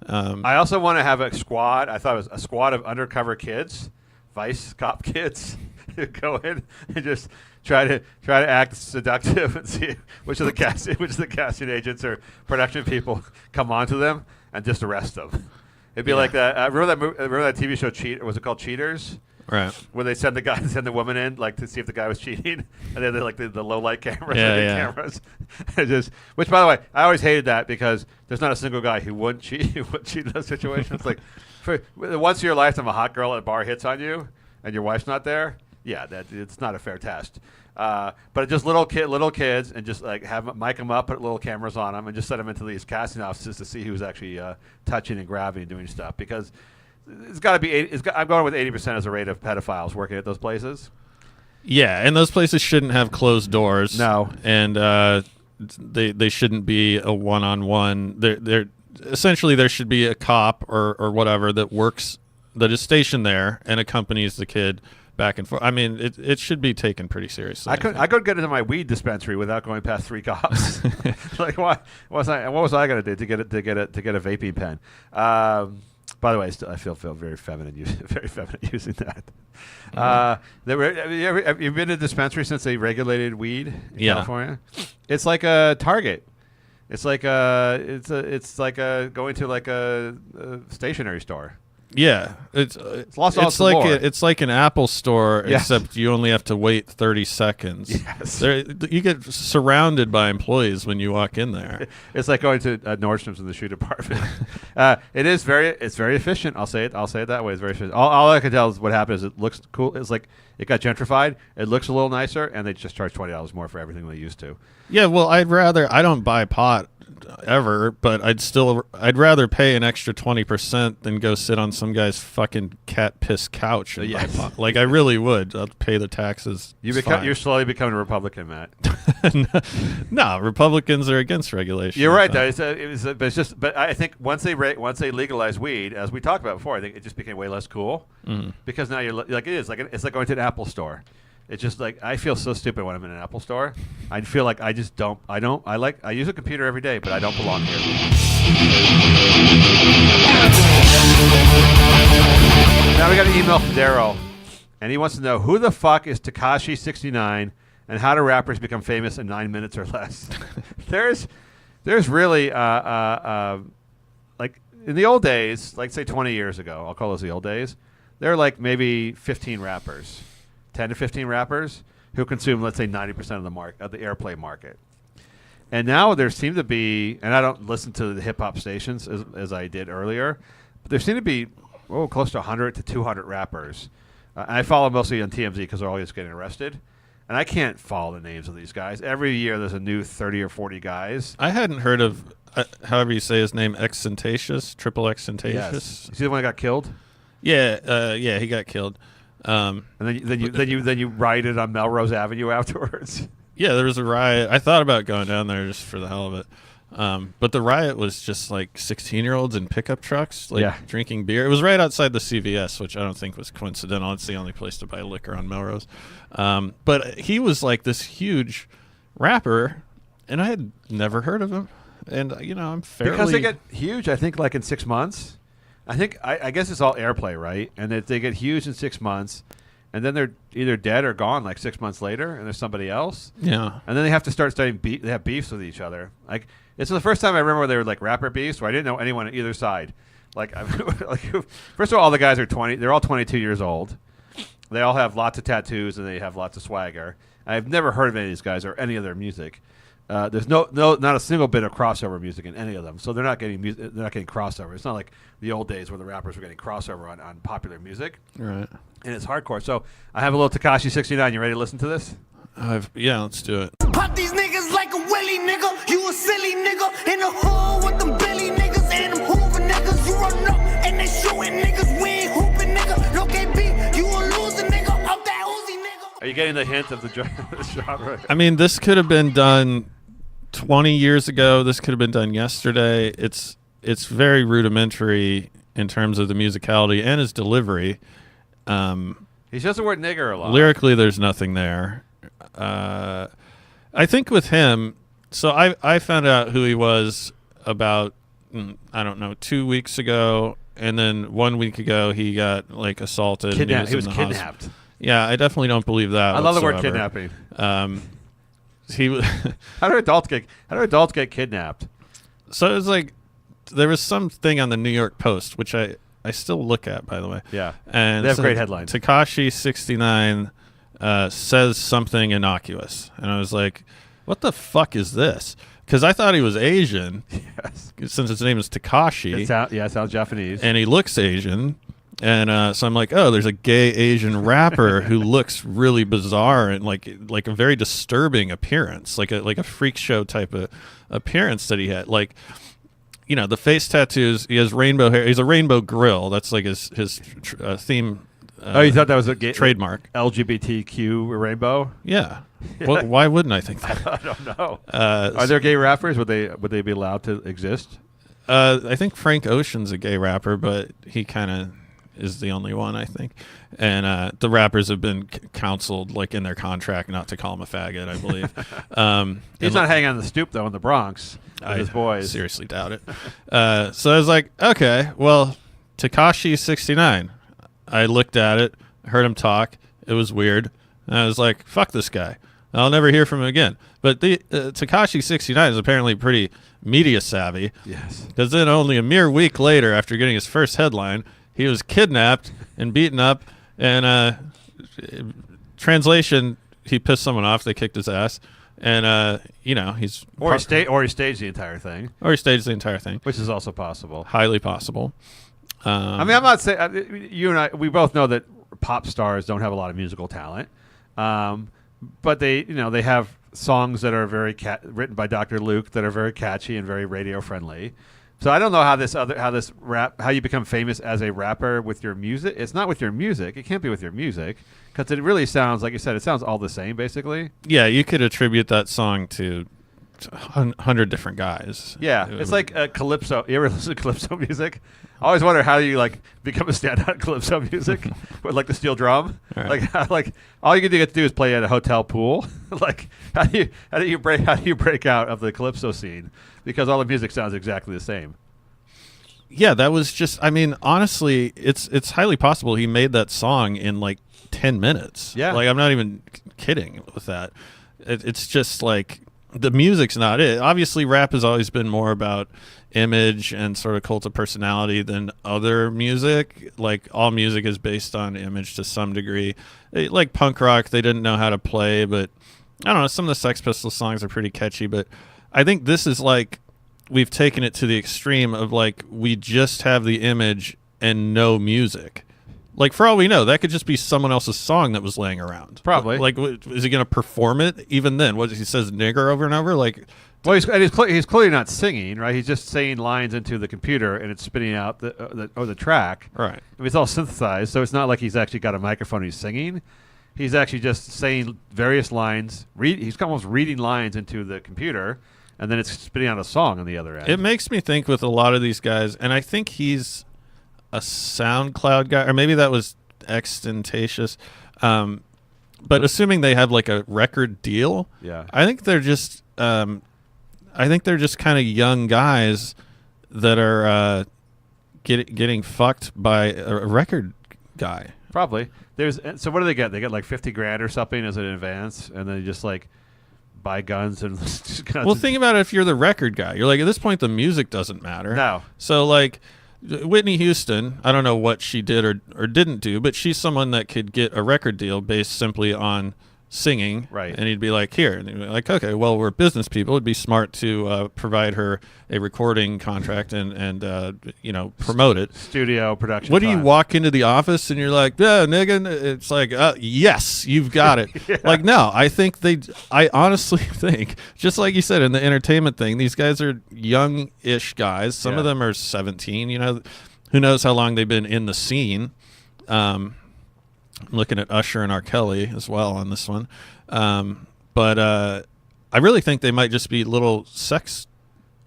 I also want to have a squad. I thought it was a squad of undercover kids, vice cop kids, who go in and just try to act seductive and see which of the casting agents or production people come onto them and just arrest them. It'd be like that. Remember that TV show Was it called Cheaters? Right. Where they send the woman in like to see if the guy was cheating, and then they like the low light cameras, which by the way, I always hated that, because there's not a single guy who wouldn't cheat in those situations. Like once in your lifetime a hot girl at a bar hits on you and your wife's not there, it's not a fair test. But just little kids, and just like mic them up, put little cameras on them, and just send them into these casting offices to see who's actually touching and grabbing and doing stuff, because it's got to be. I'm going with 80% as a rate of pedophiles working at those places. Yeah, and those places shouldn't have closed doors. No, and they shouldn't be a one-on-one. They're essentially, there should be a cop or whatever that is stationed there and accompanies the kid back and forth. I mean, it should be taken pretty seriously. I could get into my weed dispensary without going past 3 cops. Like what was I going to do to get a vaping pen? By the way, I feel very feminine using that. Have you been to a dispensary since they regulated weed in California? It's like a Target. It's like going to like a stationery store. Yeah, it's like an Apple store, except you only have to wait 30 seconds. Yes. You get surrounded by employees when you walk in there. It's like going to Nordstrom's in the shoe department. It's very efficient. I'll say it that way. It's very efficient. All I can tell is what happened is it looks cool. It's like it got gentrified. It looks a little nicer, and they just charge $20 more for everything they used to. Yeah, well, I don't buy pot ever, but I'd rather pay an extra 20% than go sit on some guy's fucking cat piss couch and buy pot. Like I really would. I'll pay the taxes. You're slowly becoming a Republican, Matt. No, Republicans are against regulation. You're right, though. But I think once they legalize weed, as we talked about before, I think it just became way less cool, because now you're like it's like going to an Apple store. It's just like I feel so stupid when I'm in an Apple store. I feel like I use a computer every day, but I don't belong here. Now we got an email from Daryl, and he wants to know who the fuck is Tekashi69 and how do rappers become famous in 9 minutes or less. There's really like in the old days, like say 20 years ago, I'll call those the old days. There are like maybe 15 rappers. 10 to 15 rappers who consume, let's say, 90% of the airplay market. And now there seem to be, and I don't listen to the hip-hop stations as I did earlier, but there seem to be close to 100 to 200 rappers. And I follow mostly on TMZ because they're always getting arrested. And I can't follow the names of these guys. Every year there's a new 30 or 40 guys. I hadn't heard of, however you say his name, Xtentacious, Triple Xtentacious. Yes. You see the one that got killed? Yeah, he got killed. And then you rioted on Melrose Avenue afterwards. Yeah, there was a riot. I thought about going down there just for the hell of it. But the riot was just like 16-year-olds in pickup trucks, drinking beer. It was right outside the CVS, which I don't think was coincidental. It's the only place to buy liquor on Melrose. But he was like this huge rapper, and I had never heard of him. And, I'm fairly... Because they get huge, I think, like in 6 months. I guess it's all airplay, right? And if they get huge in 6 months, and then they're either dead or gone like 6 months later, and there's somebody else. Yeah. And then they have to start studying they have beefs with each other. Like, it's the first time I remember they were like rapper beefs where I didn't know anyone on either side. Like first of all the guys are 20. They're all 22 years old. They all have lots of tattoos and they have lots of swagger. I've never heard of any of these guys or any of their music. There's not a single bit of crossover music in any of them, so they're not getting they're not getting crossover. It's not like the old days where the rappers were getting crossover on popular music. Right. And it's hardcore. So I have a little Tekashi 69. You ready to listen to this? Yeah, let's do it. Pop these niggas like a willy nigga. You a silly nigga in the hood with them Billy niggas and them Hoover niggas. You run up and they shooting niggas. We ain't hooping nigga. No KB, you a loser nigga. Up that Uzi nigga. Are you getting the hint of the genre? I mean, this could have been done 20 years ago. This could have been done yesterday. It's very rudimentary in terms of the musicality and his delivery. He says the word nigger a lot. Lyrically, there's nothing there. I think with him, so I found out who he was about, 2 weeks ago, and then 1 week ago he got like assaulted. He was kidnapped. Yeah, I definitely don't believe that. I love the word kidnapping. How do adults get kidnapped? So it was like there was something on the New York Post, which I still look at, by the way. Yeah, and they have great headlines. Tekashi 69 says something innocuous, and I was like, "What the fuck is this?" Because I thought he was Asian, yes, since his name is Tekashi. It sounds Japanese, and he looks Asian. And so I'm like, oh, there's a gay Asian rapper who looks really bizarre and like a very disturbing appearance, like a freak show type of appearance that he had. Like, the face tattoos. He has rainbow hair. He's a rainbow grill. That's like his theme. You thought that was a trademark LGBTQ rainbow? Yeah. Well, why wouldn't I think that? I don't know. Are there gay rappers? Would they be allowed to exist? I think Frank Ocean's a gay rapper, but he kind of is the only one, I think. And the rappers have been counseled, like in their contract, not to call him a faggot, I believe. He's not hanging on the stoop, though, in the Bronx with his boys. Seriously doubt it. So I was like, okay, well, Tekashi 69. I looked at it, heard him talk. It was weird. And I was like, fuck this guy. I'll never hear from him again. But the Tekashi 69 is apparently pretty media savvy. Yes. Because then only a mere week later, after getting his first headline, he was kidnapped and beaten up, and translation, he pissed someone off. They kicked his ass, and he's he staged the entire thing, which is also possible, highly possible. I mean, I'm not saying you and I. We both know that pop stars don't have a lot of musical talent, but they have songs that are very written by Dr. Luke that are very catchy and very radio friendly. So I don't know how you become famous as a rapper with your music. It's not with your music. It can't be with your music because it really sounds, like you said, it sounds all the same basically. Yeah, you could attribute that song to 100 different guys. Yeah, it's like a calypso. You ever listen to calypso music? I always wonder how you become a standout in calypso music with the steel drum. Right. Like all you get to do is play at a hotel pool. Like how do you break out of the calypso scene? Because all the music sounds exactly the same. Yeah, that was just. I mean, honestly, it's highly possible he made that song in like 10 minutes. Yeah, I'm not even kidding with that. It's just like the music's not it. Obviously, rap has always been more about image and sort of cult of personality than other music. Like all music is based on image to some degree. Like punk rock, they didn't know how to play, but I don't know. Some of the Sex Pistols songs are pretty catchy, but I think this is like we've taken it to the extreme of like we just have the image and no music. Like, for all we know, that could just be someone else's song that was laying around. Probably. Like, is he going to perform it even then? What, he says nigger over and over? Like, well, he's clearly not singing, right? He's just saying lines into the computer, and it's spitting out the track. Right. I mean, it's all synthesized, so it's not like he's actually got a microphone and he's singing. He's actually just saying various lines. He's almost reading lines into the computer, and then it's spitting out a song on the other end. it makes me think with a lot of these guys, and I think he's a SoundCloud guy, or maybe that was Extentatious. But assuming they have like a record deal, Yeah. I think they're just kind of young guys that are getting fucked by a record guy. Probably. So what do they get? They get like $50,000 or something as an advance, and then they just like buy guns and just Well, think about it. If you're the record guy, you're like, at this point the music doesn't matter. No. So like Whitney Houston, I don't know what she did or didn't do, but she's someone that could get a record deal based simply on singing. Right. And he'd be like, here. And he'd be like, okay, well, we're business people. It'd be smart to provide her a recording contract and promote it. Studio production. What do you time. walk into the office and you're like, yeah, nigga? It's like, yes, you've got it. Yeah. Like, no, I honestly think, just like you said in the entertainment thing, these guys are young-ish guys. Some of them are 17. Who knows how long they've been in the scene. I'm looking at Usher and R. Kelly as well on this one. But I really think they might just be little sex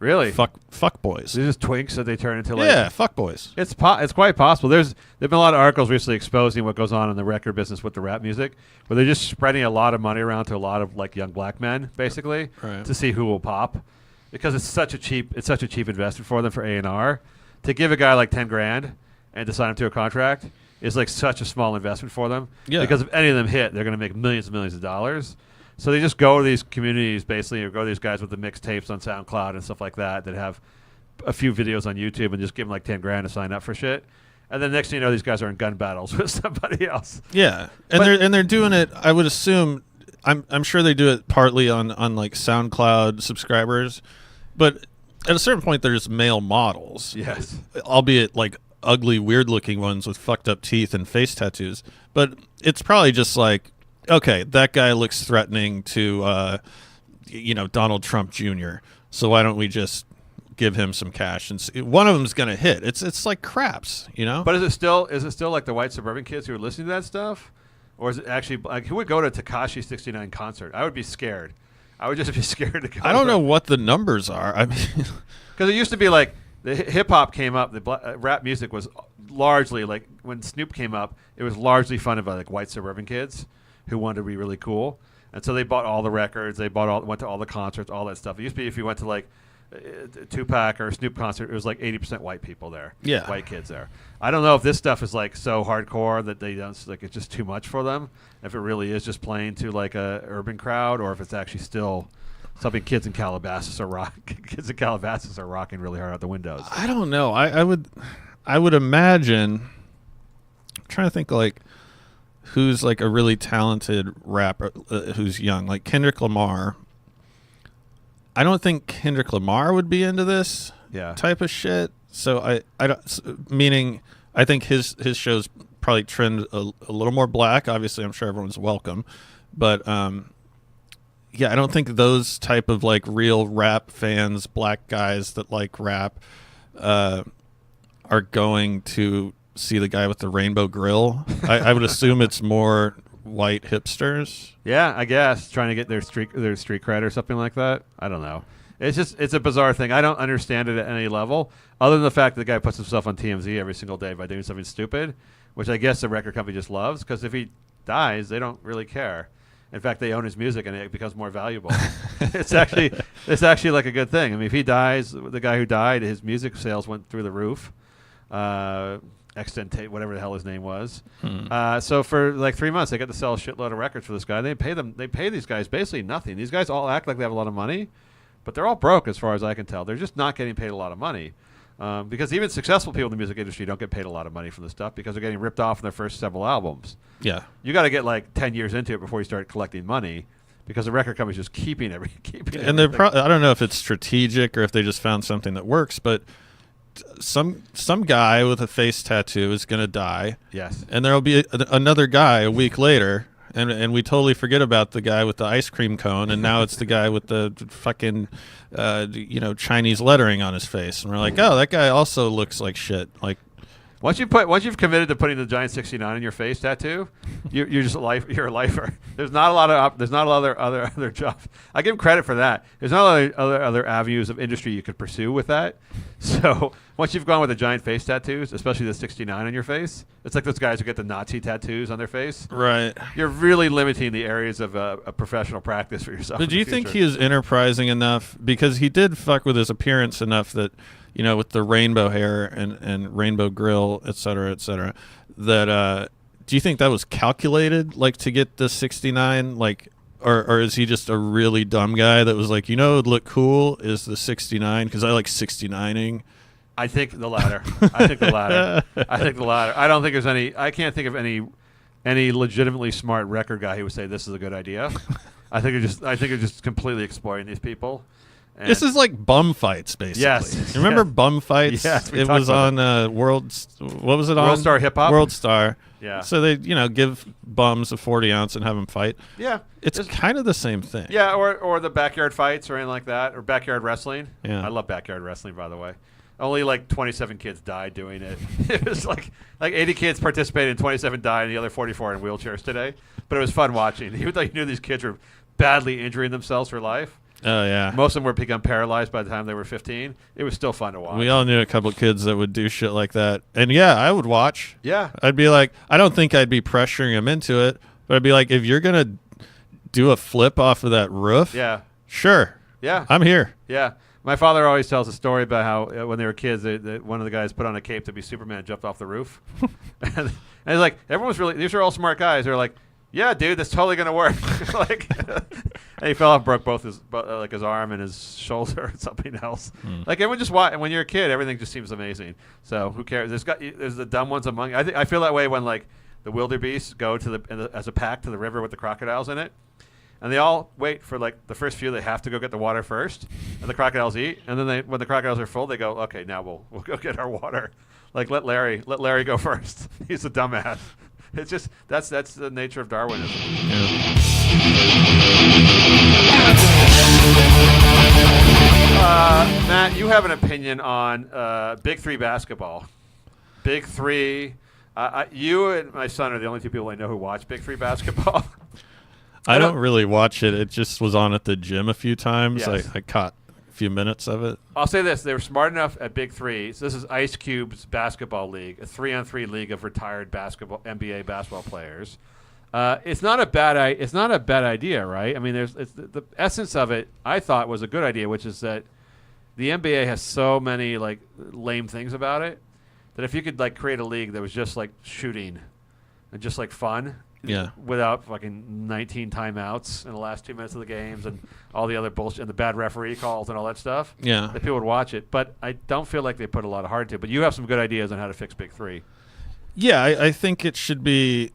fuck boys. They're just twinks that they turn into fuck boys. It's quite possible. There've been a lot of articles recently exposing what goes on in the record business with the rap music, where they're just spreading a lot of money around to a lot of like young black men, basically, Right. to see who will pop, because it's such a cheap investment for them for A&R. To give a guy like $10,000 and to sign him to a contract is like such a small investment for them. Yeah. Because if any of them hit, they're going to make millions and millions of dollars. So they just go to these communities, basically, or go to these guys with the mixtapes on SoundCloud and stuff like that have a few videos on YouTube and just give them like $10,000 to sign up for shit. And then next thing you know, these guys are in gun battles with somebody else. Yeah, and they're doing it. I would assume. I'm sure they do it partly on like SoundCloud subscribers, but at a certain point, there's male models. Yes, albeit like ugly, weird-looking ones with fucked up teeth and face tattoos. But it's probably just like, okay, that guy looks threatening to, Donald Trump Jr. So why don't we just give him some cash and see? One of them's gonna hit. It's like craps, But is it still like the white suburban kids who are listening to that stuff, or is it actually like who would go to Tekashi 69 concert? I would be scared. I would just be scared to go. I don't know what the numbers are. I mean, because it used to be like the hip hop came up, the rap music was largely like when Snoop came up, it was largely funded by like white suburban kids who wanted to be really cool, and so they bought all the records, went to all the concerts, all that stuff. It used to be if you went to like a Tupac or a Snoop concert, it was like 80% white people there, white kids there. I don't know if this stuff is like so hardcore that they don't like it's just too much for them. If it really is just playing to like a urban crowd, or if it's actually still something kids in Calabasas are rocking really hard out the windows. I don't know. I would imagine. I'm trying to think like who's like a really talented rapper who's young, like Kendrick Lamar. I don't think Kendrick Lamar would be into this type of shit. So I don't, meaning I think his shows probably trend a little more black. Obviously, I'm sure everyone's welcome, but I don't think those type of like real rap fans, black guys that like rap, are going to see the guy with the rainbow grill. I would assume it's more white hipsters. Yeah, I guess trying to get their street cred or something like that. I don't know. It's a bizarre thing. I don't understand it at any level, other than the fact that the guy puts himself on TMZ every single day by doing something stupid, which I guess the record company just loves, because if he dies, they don't really care. In fact, they own his music and it becomes more valuable. It's actually like a good thing. I mean, if he dies, the guy who died, his music sales went through the roof. Whatever the hell his name was. So for like 3 months, they got to sell a shitload of records for this guy. They pay these guys basically nothing. These guys all act like they have a lot of money, but they're all broke as far as I can tell. They're just not getting paid a lot of money. Because even successful people in the music industry don't get paid a lot of money for this stuff because they're getting ripped off in their first several albums. Yeah. You got to get like 10 years into it before you start collecting money, because the record company's just keeping and they're I don't know if it's strategic or if they just found something that works, but some guy with a face tattoo is going to die. Yes. And there'll be another guy a week later, and we totally forget about the guy with the ice cream cone, and now it's the guy with the fucking Chinese lettering on his face, and we're like, oh, that guy also looks like shit. Like, once you've committed to putting the giant 69 in your face tattoo, you're just you're a lifer. There's not a lot of other jobs. I give him credit for that. There's not other avenues of industry you could pursue with that. So once you've gone with the giant face tattoos, especially the 69 on your face, it's like those guys who get the Nazi tattoos on their face. Right. You're really limiting the areas of a professional practice for yourself. But do you think he is enterprising enough? Because he did fuck with his appearance enough that, with the rainbow hair and rainbow grill, et cetera, that do you think that was calculated, like, to get the 69? Like, or is he just a really dumb guy that was like, it would look cool is the 69 because I like 69ing? I think the latter. I think the latter. I don't think there's any. I can't think of any legitimately smart record guy who would say this is a good idea. I think you're just completely exploiting these people. And this is like bum fights, basically. Yes. Remember bum fights? Yes. It was on World. What was it on? World Star Hip Hop. World Star. Yeah. So they, give bums a 40 ounce and have them fight. Yeah. It's kind of the same thing. Yeah, or the backyard fights or anything like that, or backyard wrestling. Yeah. I love backyard wrestling, by the way. Only like 27 kids died doing it. It was like 80 kids participated and 27 died, and the other 44 are in wheelchairs today. But it was fun watching. Even though you knew these kids were badly injuring themselves for life. Oh, yeah. Most of them were become paralyzed by the time they were 15. It was still fun to watch. We all knew a couple of kids that would do shit like that. And, yeah, I would watch. Yeah. I'd be like, I don't think I'd be pressuring them into it, but I'd be like, if you're going to do a flip off of that roof, yeah, sure. Yeah. I'm here. Yeah. My father always tells a story about how when they were kids, one of the guys put on a cape to be Superman and jumped off the roof. and he's like, these are all smart guys. They're like, yeah, dude, that's totally gonna work. And he fell off, broke both his arm and his shoulder and something else. Like everyone just watch. And when you're a kid, everything just seems amazing. So who cares? There's the dumb ones among. I feel that way when like the wildebeest go to as a pack to the river with the crocodiles in it, and they all wait for like the first few. They have to go get the water first, and the crocodiles eat. And then when the crocodiles are full, they go, okay, now we'll go get our water. Like let Larry go first. He's a dumbass. It's just that's the nature of Darwinism. Yeah. Matt, you have an opinion on Big Three basketball. Big Three. You and my son are the only two people I know who watch Big Three basketball. I don't really watch it. It just was on at the gym a few times. Yes. I caught a few minutes of it. I'll say this. They were smart enough at Big Three. So this is Ice Cube's basketball league, a 3-on-3 league of retired NBA basketball players. It's not a bad idea, right? I mean, the essence of it, I thought, was a good idea, which is that the NBA has so many like lame things about it that if you could like create a league that was just like shooting and just like fun, yeah, without fucking 19 timeouts in the last 2 minutes of the games and all the other bullshit and the bad referee calls and all that stuff, yeah, that people would watch it. But I don't feel like they put a lot of heart into it. But you have some good ideas on how to fix Big Three. Yeah, I think it should be.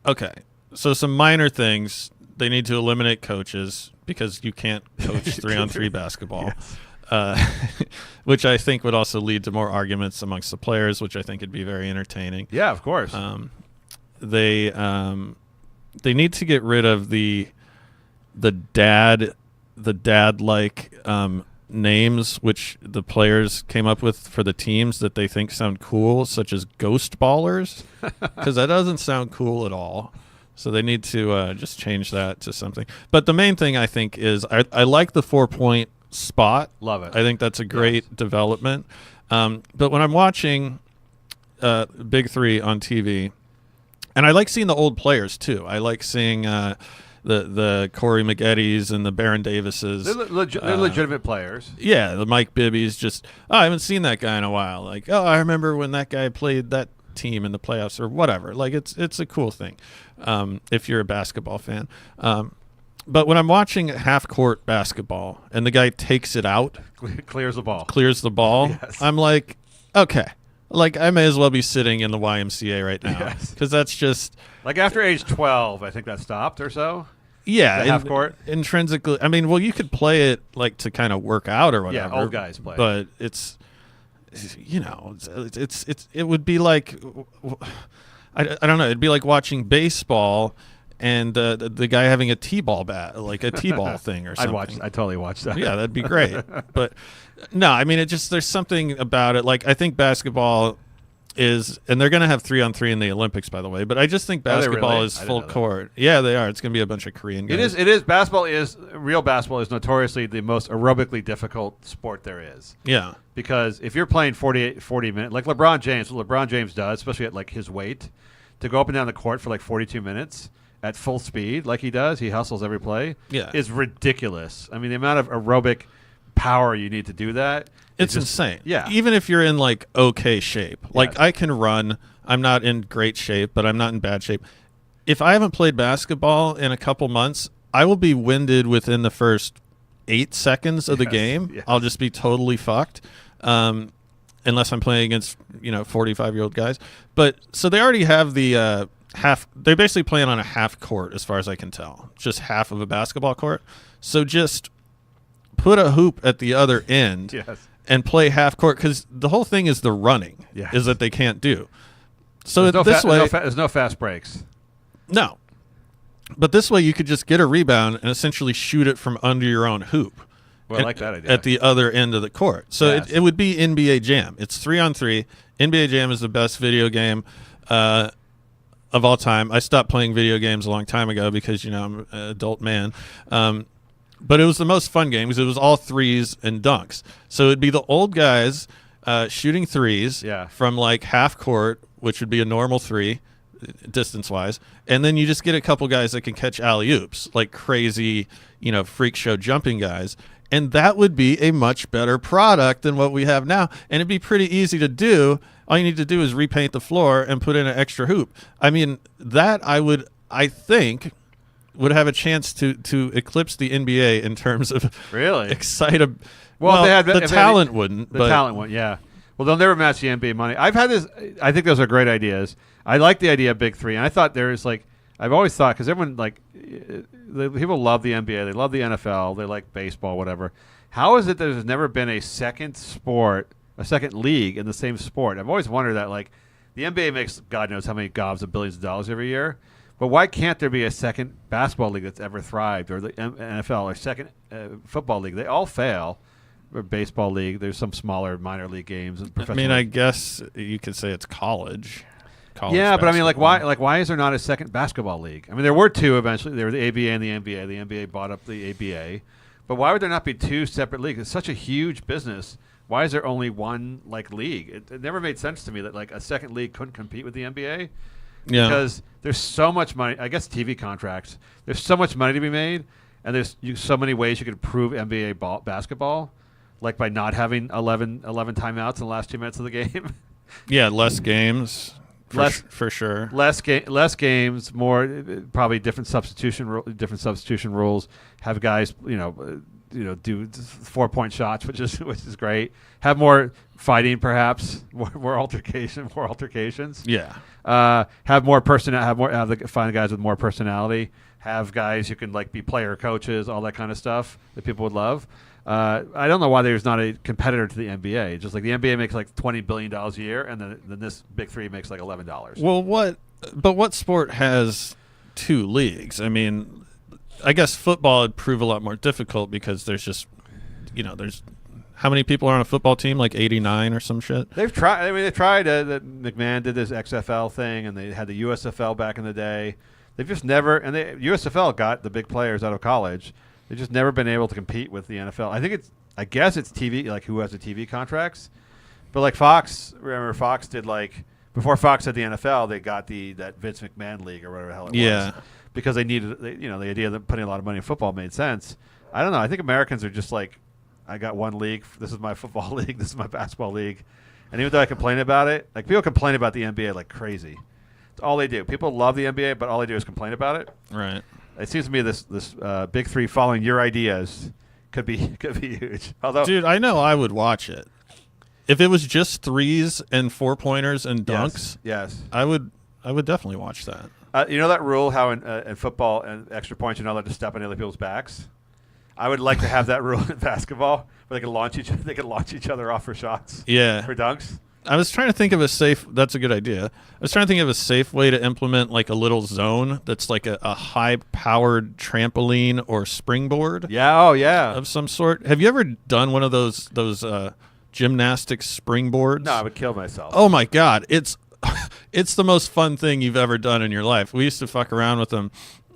Okay, so some minor things. They need to eliminate coaches because you can't coach 3-on-3 basketball, which I think would also lead to more arguments amongst the players, which I think would be very entertaining. Yeah, of course. They need to get rid of the dad like names which the players came up with for the teams that they think sound cool, such as Ghost Ballers, because that doesn't sound cool at all. So they need to just change that to something. But the main thing I think is I like the 4-point spot. Love it. I think that's a great development. But when I'm watching Big Three on TV, and I like seeing the old players too. I like seeing the Corey Maggettys and the Baron Davises. They're legitimate players. Yeah, the Mike Bibby's just, I haven't seen that guy in a while. Like, I remember when that guy played that team in the playoffs or whatever. Like, it's a cool thing if you're a basketball fan. But when I'm watching half-court baskesketball and the guy takes it out. Clears the ball. Yes. I'm like, okay. Like, I may as well be sitting in the YMCA right now. Because that's just... Like, after age 12, I think that stopped or so. Yeah, half court. Intrinsically, I mean, well, you could play it like to kind of work out or whatever. Yeah, old guys play. But it's it would be like I don't know. It'd be like watching baseball and the guy having a t-ball bat, like a t-ball thing or something. I'd totally watch that. Yeah, that'd be great. But no, I mean, there's something about it. Like I think basketball is, and they're going to have 3-on-3 in the Olympics, by the way. But I just think basketball really? is full court. Yeah, they are. It's going to be a bunch of Korean guys. It is. Real basketball is notoriously the most aerobically difficult sport there is. Yeah. Because if you're playing 40 minutes, like LeBron James, what LeBron James does, especially at like his weight, to go up and down the court for like 42 minutes at full speed, like he does, he hustles every play, is ridiculous. I mean, the amount of aerobic power you need to do that. It's insane. Yeah. Even if you're in like okay shape. Like I can run. I'm not in great shape, but I'm not in bad shape. If I haven't played basketball in a couple months, I will be winded within the first 8 seconds of the game. Yes. I'll just be totally fucked. Unless I'm playing against, 45-year-old guys. But so they already have the they're basically playing on a half court as far as I can tell. Just half of a basketball court. So just put a hoop at the other end. Yes. And play half court, because the whole thing is the running is that they can't do. So there's no fast breaks. No. But this way you could just get a rebound and essentially shoot it from under your own hoop. Well, I like that idea. At the other end of the court. So it would be NBA Jam. It's 3-on-3. NBA Jam is the best video game of all time. I stopped playing video games a long time ago because, I'm an adult man. But it was the most fun game because it was all threes and dunks. So it'd be the old guys shooting threes from like half court, which would be a normal three distance-wise. And then you just get a couple guys that can catch alley-oops, like crazy, freak show jumping guys. And that would be a much better product than what we have now. And it'd be pretty easy to do. All you need to do is repaint the floor and put in an extra hoop. I mean, that I think would have a chance to eclipse the NBA in terms of excited. Well, the talent wouldn't. The talent wouldn't, yeah. Well, they'll never match the NBA money. I've had this. I think those are great ideas. I like the idea of Big Three, and I thought I've always thought, because everyone people love the NBA, they love the NFL, they like baseball, whatever. How is it that there's never been a second league in the same sport? I've always wondered that. Like, the NBA makes God knows how many gobs of billions of dollars every year. But why can't there be a second basketball league that's ever thrived, or the NFL, or second football league? They all fail. Or baseball league. There's some smaller minor league games. And I mean, I guess you could say it's college. Yeah, but I mean, why is there not a second basketball league? I mean, there were two eventually. There were the ABA and the NBA. The NBA bought up the ABA. But why would there not be two separate leagues? It's such a huge business. Why is there only one league? It never made sense to me that a second league couldn't compete with the NBA. Yeah. Because there's so much money. I guess TV contracts. There's so much money to be made, and there's so many ways you could improve NBA basketball, like by not having 11 timeouts in the last 2 minutes of the game. Yeah, less games. For sure. Less games, more probably different substitution rules. Have guys, do 4-point shots, which is great. Have more fighting, perhaps more altercations. Yeah. Have more find guys with more personality. Have guys who can be player coaches, all that kind of stuff that people would love. I don't know why there's not a competitor to the NBA. Just like the NBA makes $20 billion a year, and then this Big Three makes $11. Well, what sport has two leagues? I mean, I guess football would prove a lot more difficult because there's just, there's how many people are on a football team? 89 or some shit. They've tried. I mean, they tried. McMahon did this XFL thing, and they had the USFL back in the day. They've just never, and USFL got the big players out of college. They've just never been able to compete with the NFL. I guess it's TV, who has the TV contracts. But Fox, remember Fox did before Fox had the NFL, they got that Vince McMahon league or whatever the hell it was. Because they needed, the idea that putting a lot of money in football made sense. I don't know. I think Americans are just I got one league. This is my football league. This is my basketball league. And even though I complain about it, people complain about the NBA like crazy. It's all they do. People love the NBA, but all they do is complain about it. Right. It seems to me this Big Three following your ideas could be huge. Although, dude, I know I would watch it if it was just threes and 4-pointers and dunks. Yes. I would definitely watch that. You know that rule how in football and extra points you're not allowed to step on other people's backs? I would like to have that rule in basketball where they could launch each other off for shots. Yeah. For dunks. I was trying to think of a safe. That's a good idea. I was trying to think of a safe way to implement like a little zone that's like a high-powered trampoline or springboard. Yeah. Oh, yeah. Of some sort. Have you ever done one of those gymnastics springboards? No, I would kill myself. Oh my God, it's the most fun thing you've ever done in your life. We used to fuck around with them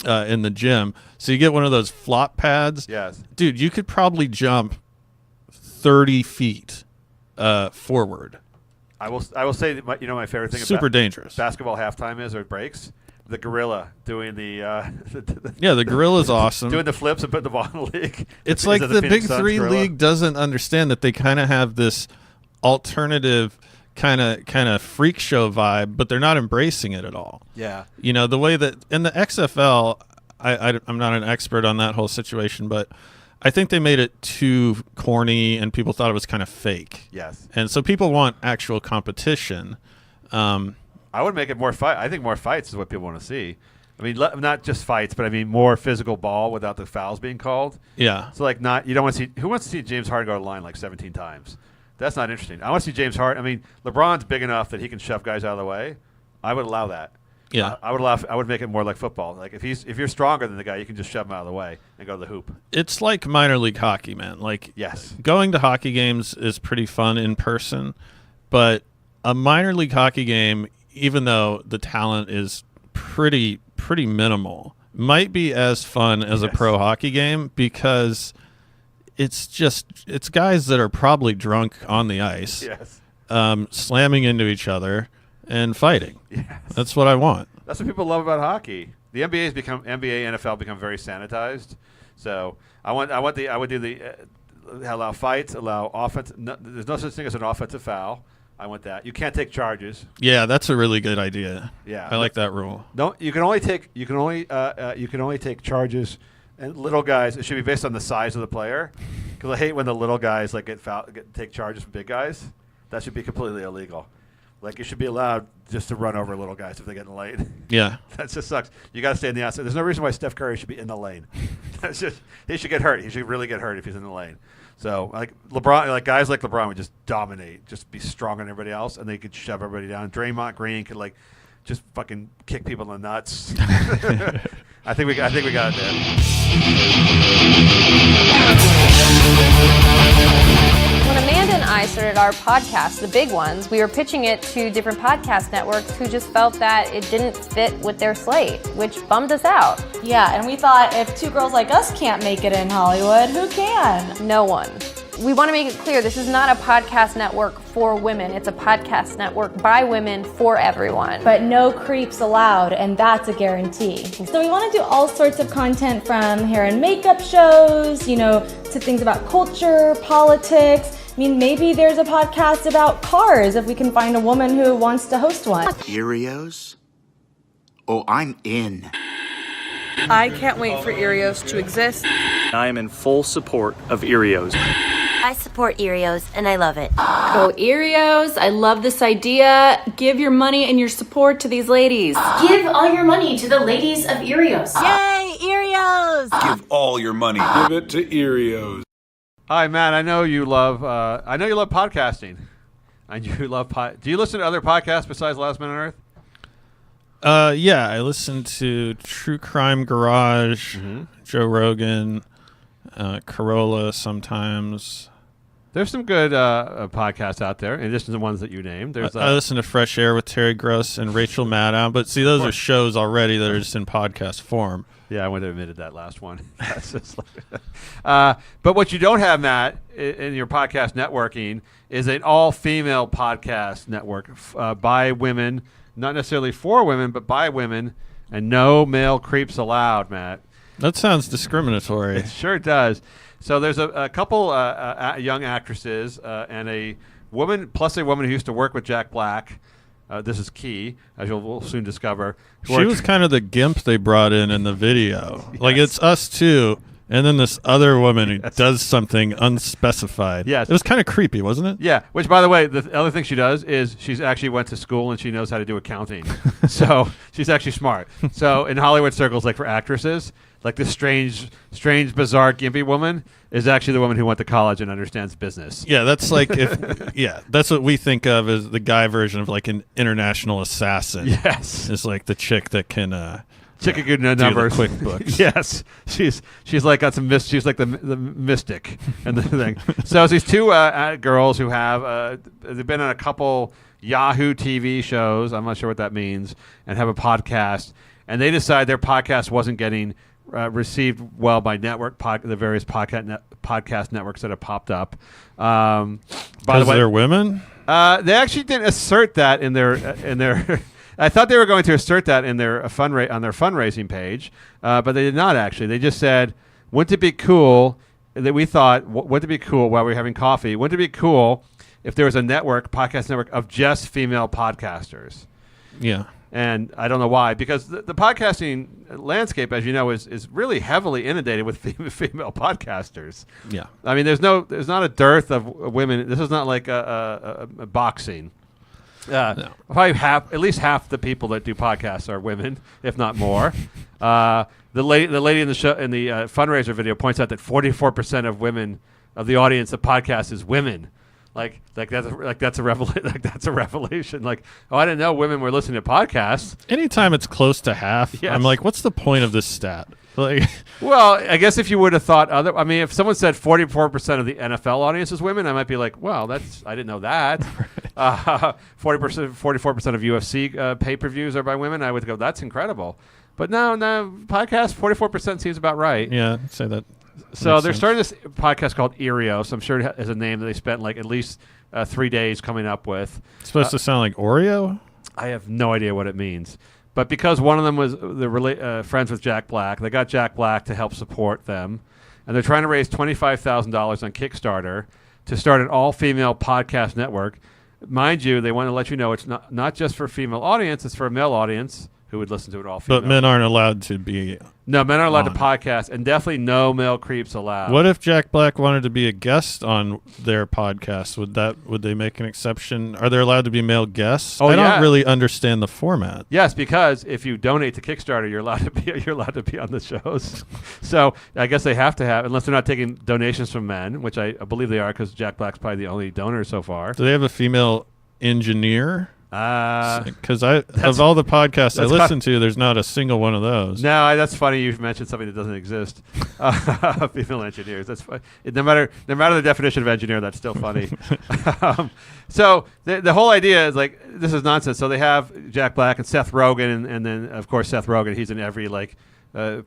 in the gym. So you get one of those flop pads. Yes. Dude, you could probably jump 30 feet forward. I will say that my favorite thing super about dangerous basketball halftime is, or breaks, the gorilla doing the the gorilla's awesome, doing the flips and putting the ball in the league. It's like the Big Three league doesn't understand that they kind of have this alternative kind of freak show vibe, but they're not embracing it at all. Yeah, the way that in the XFL, I'm not an expert on that whole situation, but I think they made it too corny and people thought it was kind of fake. Yes. And so people want actual competition. I would make it more fight. I think more fights is what people want to see. I mean, not just fights, but I mean more physical ball without the fouls being called. Yeah. So you don't want to see, who wants to see James Harden go to the line like 17 times? That's not interesting. I want to see James Harden. I mean, LeBron's big enough that he can shove guys out of the way. I would allow that. Yeah, I would make it more like football. Like if you're stronger than the guy, you can just shove him out of the way and go to the hoop. It's like minor league hockey, man. Like, yes, going to hockey games is pretty fun in person, but a minor league hockey game, even though the talent is pretty minimal, might be as fun as a pro hockey game because it's guys that are probably drunk on the ice, yes, slamming into each other and fighting. Yes. That's what I want. That's what people love about hockey. The NBA NFL become very sanitized. So I would allow fights, allow offense. No, there's no such thing as an offensive foul. I want that. You can't take charges. Yeah, that's a really good idea. Yeah, I like that rule. You can only take charges, and little guys. It should be based on the size of the player. Because I hate when the little guys take charges from big guys. That should be completely illegal. Like, you should be allowed just to run over little guys if they get in the lane. Yeah. That just sucks. You got to stay in the outside. There's no reason why Steph Curry should be in the lane. He should get hurt. He should really get hurt if he's in the lane. So, guys like LeBron would just dominate, just be strong on everybody else, and they could shove everybody down. Draymond Green could, just fucking kick people in the nuts. I think we got it there. When Amanda and I started our podcast, The Big Ones, we were pitching it to different podcast networks who just felt that it didn't fit with their slate, which bummed us out. Yeah, and we thought if two girls like us can't make it in Hollywood, who can? No one. We want to make it clear this is not a podcast network for women. It's a podcast network by women for everyone. But no creeps allowed, and that's a guarantee. So we want to do all sorts of content from hair and makeup shows, to things about culture, politics. I mean, maybe there's a podcast about cars if we can find a woman who wants to host one. Earios? Oh, I'm in. I can't wait for Earios to exist. I am in full support of Earios. I support Earios, and I love it. Go Earios. I love this idea. Give your money and your support to these ladies. Give all your money to the ladies of Earios. Yay, Earios! Give all your money. Give it to Earios. Hi, Matt. I know you love podcasting. And you love do you listen to other podcasts besides Last Man on Earth? Yeah, I listen to True Crime Garage, Joe Rogan, Corolla sometimes. There's some good podcasts out there, in addition to the ones that you named. I listen to Fresh Air with Terry Gross and Rachel Maddow, but see, those are shows already that are just in podcast form. Yeah, I wouldn't have admitted that last one. That's just but what you don't have, Matt, in your podcast networking is an all-female podcast network by women, not necessarily for women, but by women, and no male creeps allowed, Matt. That sounds discriminatory. It sure does. So there's a couple young actresses and a woman, plus a woman who used to work with Jack Black. This is key, as we'll soon discover. She was kind of the gimp they brought in the video. Yes. Like, it's us two And then this other woman who does something unspecified. Yes. It was kind of creepy, wasn't it? Yeah, which, by the way, the other thing she does is she's actually went to school and she knows how to do accounting. So she's actually smart. So in Hollywood circles, like for actresses, like this strange, bizarre, gimpy woman is actually the woman who went to college and understands business. Yeah, that's like that's what we think of as the guy version of like an international assassin. Yes. It's like the chick that can Chick good numbers. Do the QuickBooks. Yes, she's like got some she's like the mystic and the thing. So these two girls who have they've been on a couple Yahoo TV shows. I'm not sure what that means, and have a podcast. And they decide their podcast wasn't getting received well by the various podcast networks that have popped up. By the way, they're women. They actually didn't assert that in their. I thought they were going to assert that in their on their fundraising page, but they did not actually. They just said, "Wouldn't it be cool?" That we thought, "Wouldn't it be cool?" While we were having coffee, wouldn't it be cool if there was a podcast network of just female podcasters? Yeah. And I don't know why, because the podcasting landscape, as you know, is really heavily inundated with female podcasters. Yeah. I mean, there's not a dearth of women. This is not like a boxing. No. Probably at least half the people that do podcasts are women, if not more. The lady in the show in the fundraiser video points out that 44% of women of the audience of podcasts is women. That's a revelation. Like, oh, I didn't know women were listening to podcasts. Anytime it's close to half, Yes. I'm like, what's the point of this stat? Like, well, I guess if you would have thought I mean, if someone said 44% of the NFL audience is women, I might be like, well, I didn't know that. 44% of UFC pay-per-views are by women. I would go, that's incredible. But no, podcast 44% seems about right. Yeah, I'd say that. So they're starting this podcast called Erios. I'm sure it has a name that they spent like at least 3 days coming up with. It's supposed to sound like Oreo? I have no idea what it means. But because one of them was friends with Jack Black, they got Jack Black to help support them. And they're trying to raise $25,000 on Kickstarter to start an all-female podcast network. Mind you, they want to let you know it's not just for a female audience, it's for a male audience who would listen to it all female. But men aren't allowed to be. No, men aren't allowed to podcast, and definitely no male creeps allowed. What if Jack Black wanted to be a guest on their podcast? Would they make an exception? Are there allowed to be male guests? Oh, I don't yeah. really understand the format. Yes, because if you donate to Kickstarter, you're allowed to be on the shows. So I guess they have to have, unless they're not taking donations from men, which I believe they are, because Jack Black's probably the only donor so far. Do they have a female engineer? Because of all the podcasts I listen to, there's not a single one of those. No, that's funny. You've mentioned something that doesn't exist. Female engineers. That's funny. No matter the definition of engineer, that's still funny. So the whole idea is like, this is nonsense. So they have Jack Black and Seth Rogen, and then of course Seth Rogen. He's in every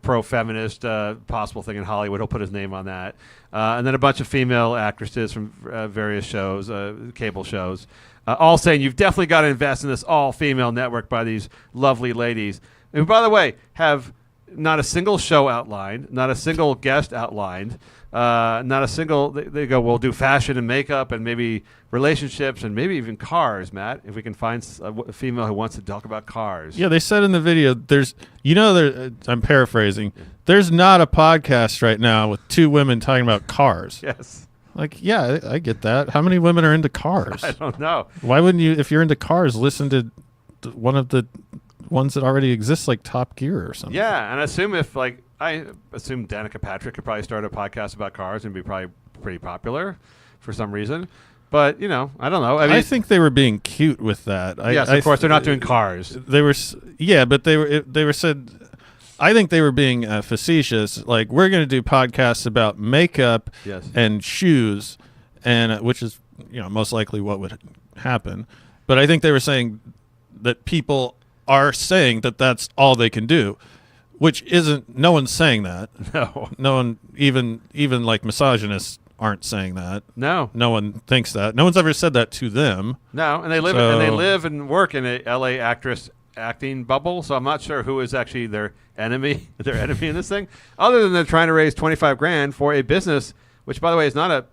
pro-feminist possible thing in Hollywood. He'll put his name on that. And then a bunch of female actresses from various shows, cable shows. All saying you've definitely got to invest in this all-female network by these lovely ladies, who, by the way, have not a single show outlined, not a single guest outlined, not a single. They go, we'll do fashion and makeup and maybe relationships and maybe even cars, Matt, if we can find a female who wants to talk about cars. Yeah, they said in the video, I'm paraphrasing, there's not a podcast right now with two women talking about cars. Yes. Like, yeah, I get that. How many women are into cars? I don't know. Why wouldn't you, if you're into cars, listen to one of the ones that already exist, like Top Gear or something? Yeah, and I assume Danica Patrick could probably start a podcast about cars and be probably pretty popular for some reason. But, I don't know. I think they were being cute with that. Yes, of course, they're not doing cars. They were, but they were said. I think they were being facetious. Like, we're going to do podcasts about makeup and shoes, and which is most likely what would happen. But I think they were saying that people are saying that that's all they can do, which isn't. No one's saying that. No one, even like misogynists aren't saying that. No one thinks that. No one's ever said that to them. No, and they live and work in a LA acting bubble, so I'm not sure who is actually their enemy in this thing, other than they're trying to raise $25,000 for a business, which, by the way, is not a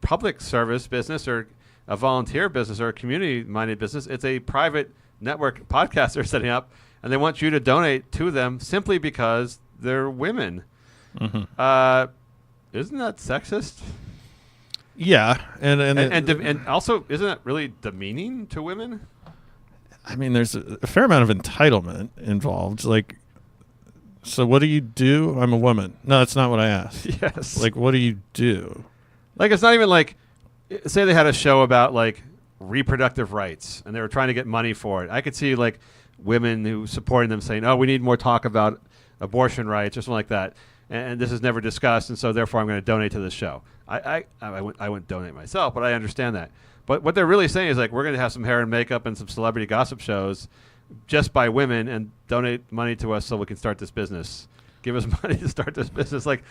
public service business or a volunteer business or a community-minded business. It's a private network podcast they're setting up, and they want you to donate to them simply because they're women. Isn't that sexist? Yeah, and also, isn't that really demeaning to women? I mean, there's a fair amount of entitlement involved. Like, so what do you do? I'm a woman. No, that's not what I asked. Yes. Like, what do you do? Like, it's not even like, say they had a show about like reproductive rights and they were trying to get money for it. I could see like women who supporting them saying, "Oh, we need more talk about abortion rights" or something like that. And this is never discussed, and so therefore I'm going to donate to this show. I wouldn't donate myself, but I understand that. But what they're really saying is like, we're going to have some hair and makeup and some celebrity gossip shows just by women, and donate money to us so we can start this business. Give us money to start this business. Like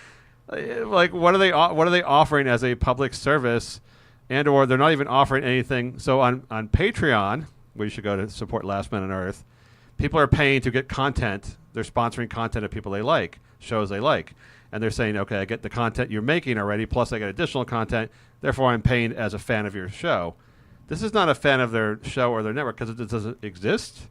what are they offering as a public service, and or they're not even offering anything. So on Patreon, where you should go to support Last Man on Earth, people are paying to get content. They're sponsoring content of people they like, shows they like. And they're saying, okay, I get the content you're making already, plus I get additional content. Therefore, I'm paying as a fan of your show. This is not a fan of their show or their network because it doesn't exist.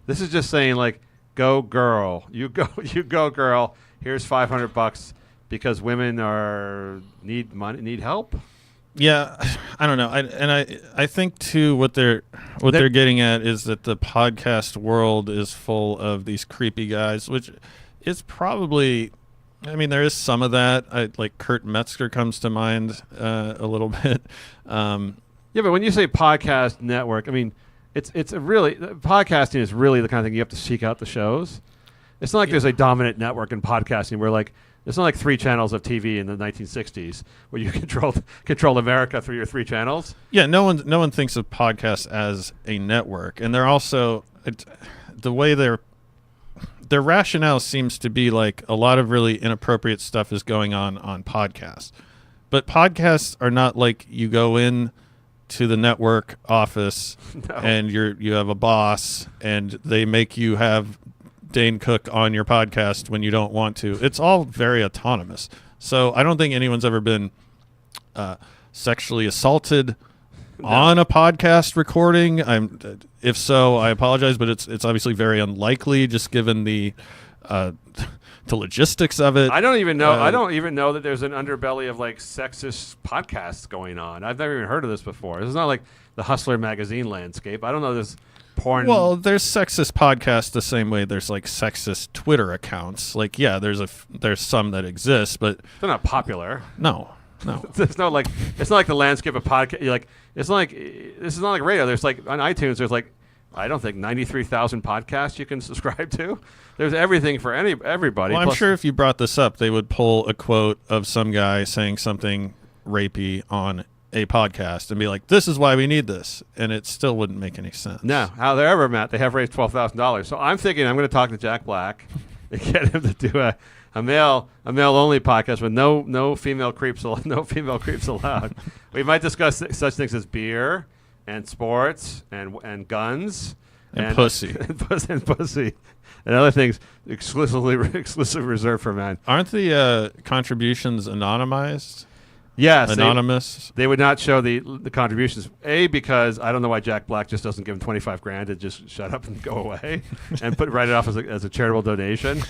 This is just saying, like, go girl. You go girl. Here's $500 because women need money, need help. Yeah, I don't know. I think too what they're getting at is that the podcast world is full of these creepy guys, which is probably, I mean, there is some of that. Like Kurt Metzger comes to mind a little bit. Yeah, but when you say podcast network, I mean, it's a really, podcasting is really the kind of thing you have to seek out the shows. It's not like there's a dominant network in podcasting where like, it's not like 3 channels of TV in the 1960s where you control America through your 3 channels. Yeah, no one thinks of podcasts as a network, and they're also the way their rationale seems to be like a lot of really inappropriate stuff is going on podcasts, but podcasts are not like you go in to the network office and you have a boss and they make you have Dane Cook on your podcast when you don't want to. It's all very autonomous. So I don't think anyone's ever been sexually assaulted on a podcast recording. If so, I apologize, but it's obviously very unlikely just given the logistics of it. I don't even know that there's an underbelly of like sexist podcasts going on. I've never even heard of this before. It's not like the Hustler magazine landscape. I don't know this. Porn. Well, there's sexist podcasts the same way there's like sexist Twitter accounts. Like, yeah, there's some that exist, but they're not popular. No. There's no like, it's not like the landscape of podcast. Like, it's not like, this is not like radio. There's like on iTunes, there's like, I don't think 93,000 podcasts you can subscribe to. There's everything for everybody. Well, I'm sure if you brought this up, they would pull a quote of some guy saying something rapey on a podcast and be like, this is why we need this, and it still wouldn't make any sense. No, how they're ever met, they have raised $12,000. So I'm thinking I'm going to talk to Jack Black and get him to do a male only podcast with no female creeps allowed. We might discuss such things as beer and sports and guns and pussy and pussy and other things exclusively reserved for men. Aren't the contributions anonymized? Yes, anonymous. They would not show the contributions. Because I don't know why Jack Black just doesn't give him $25,000 to just shut up and go away and write it off as a charitable donation.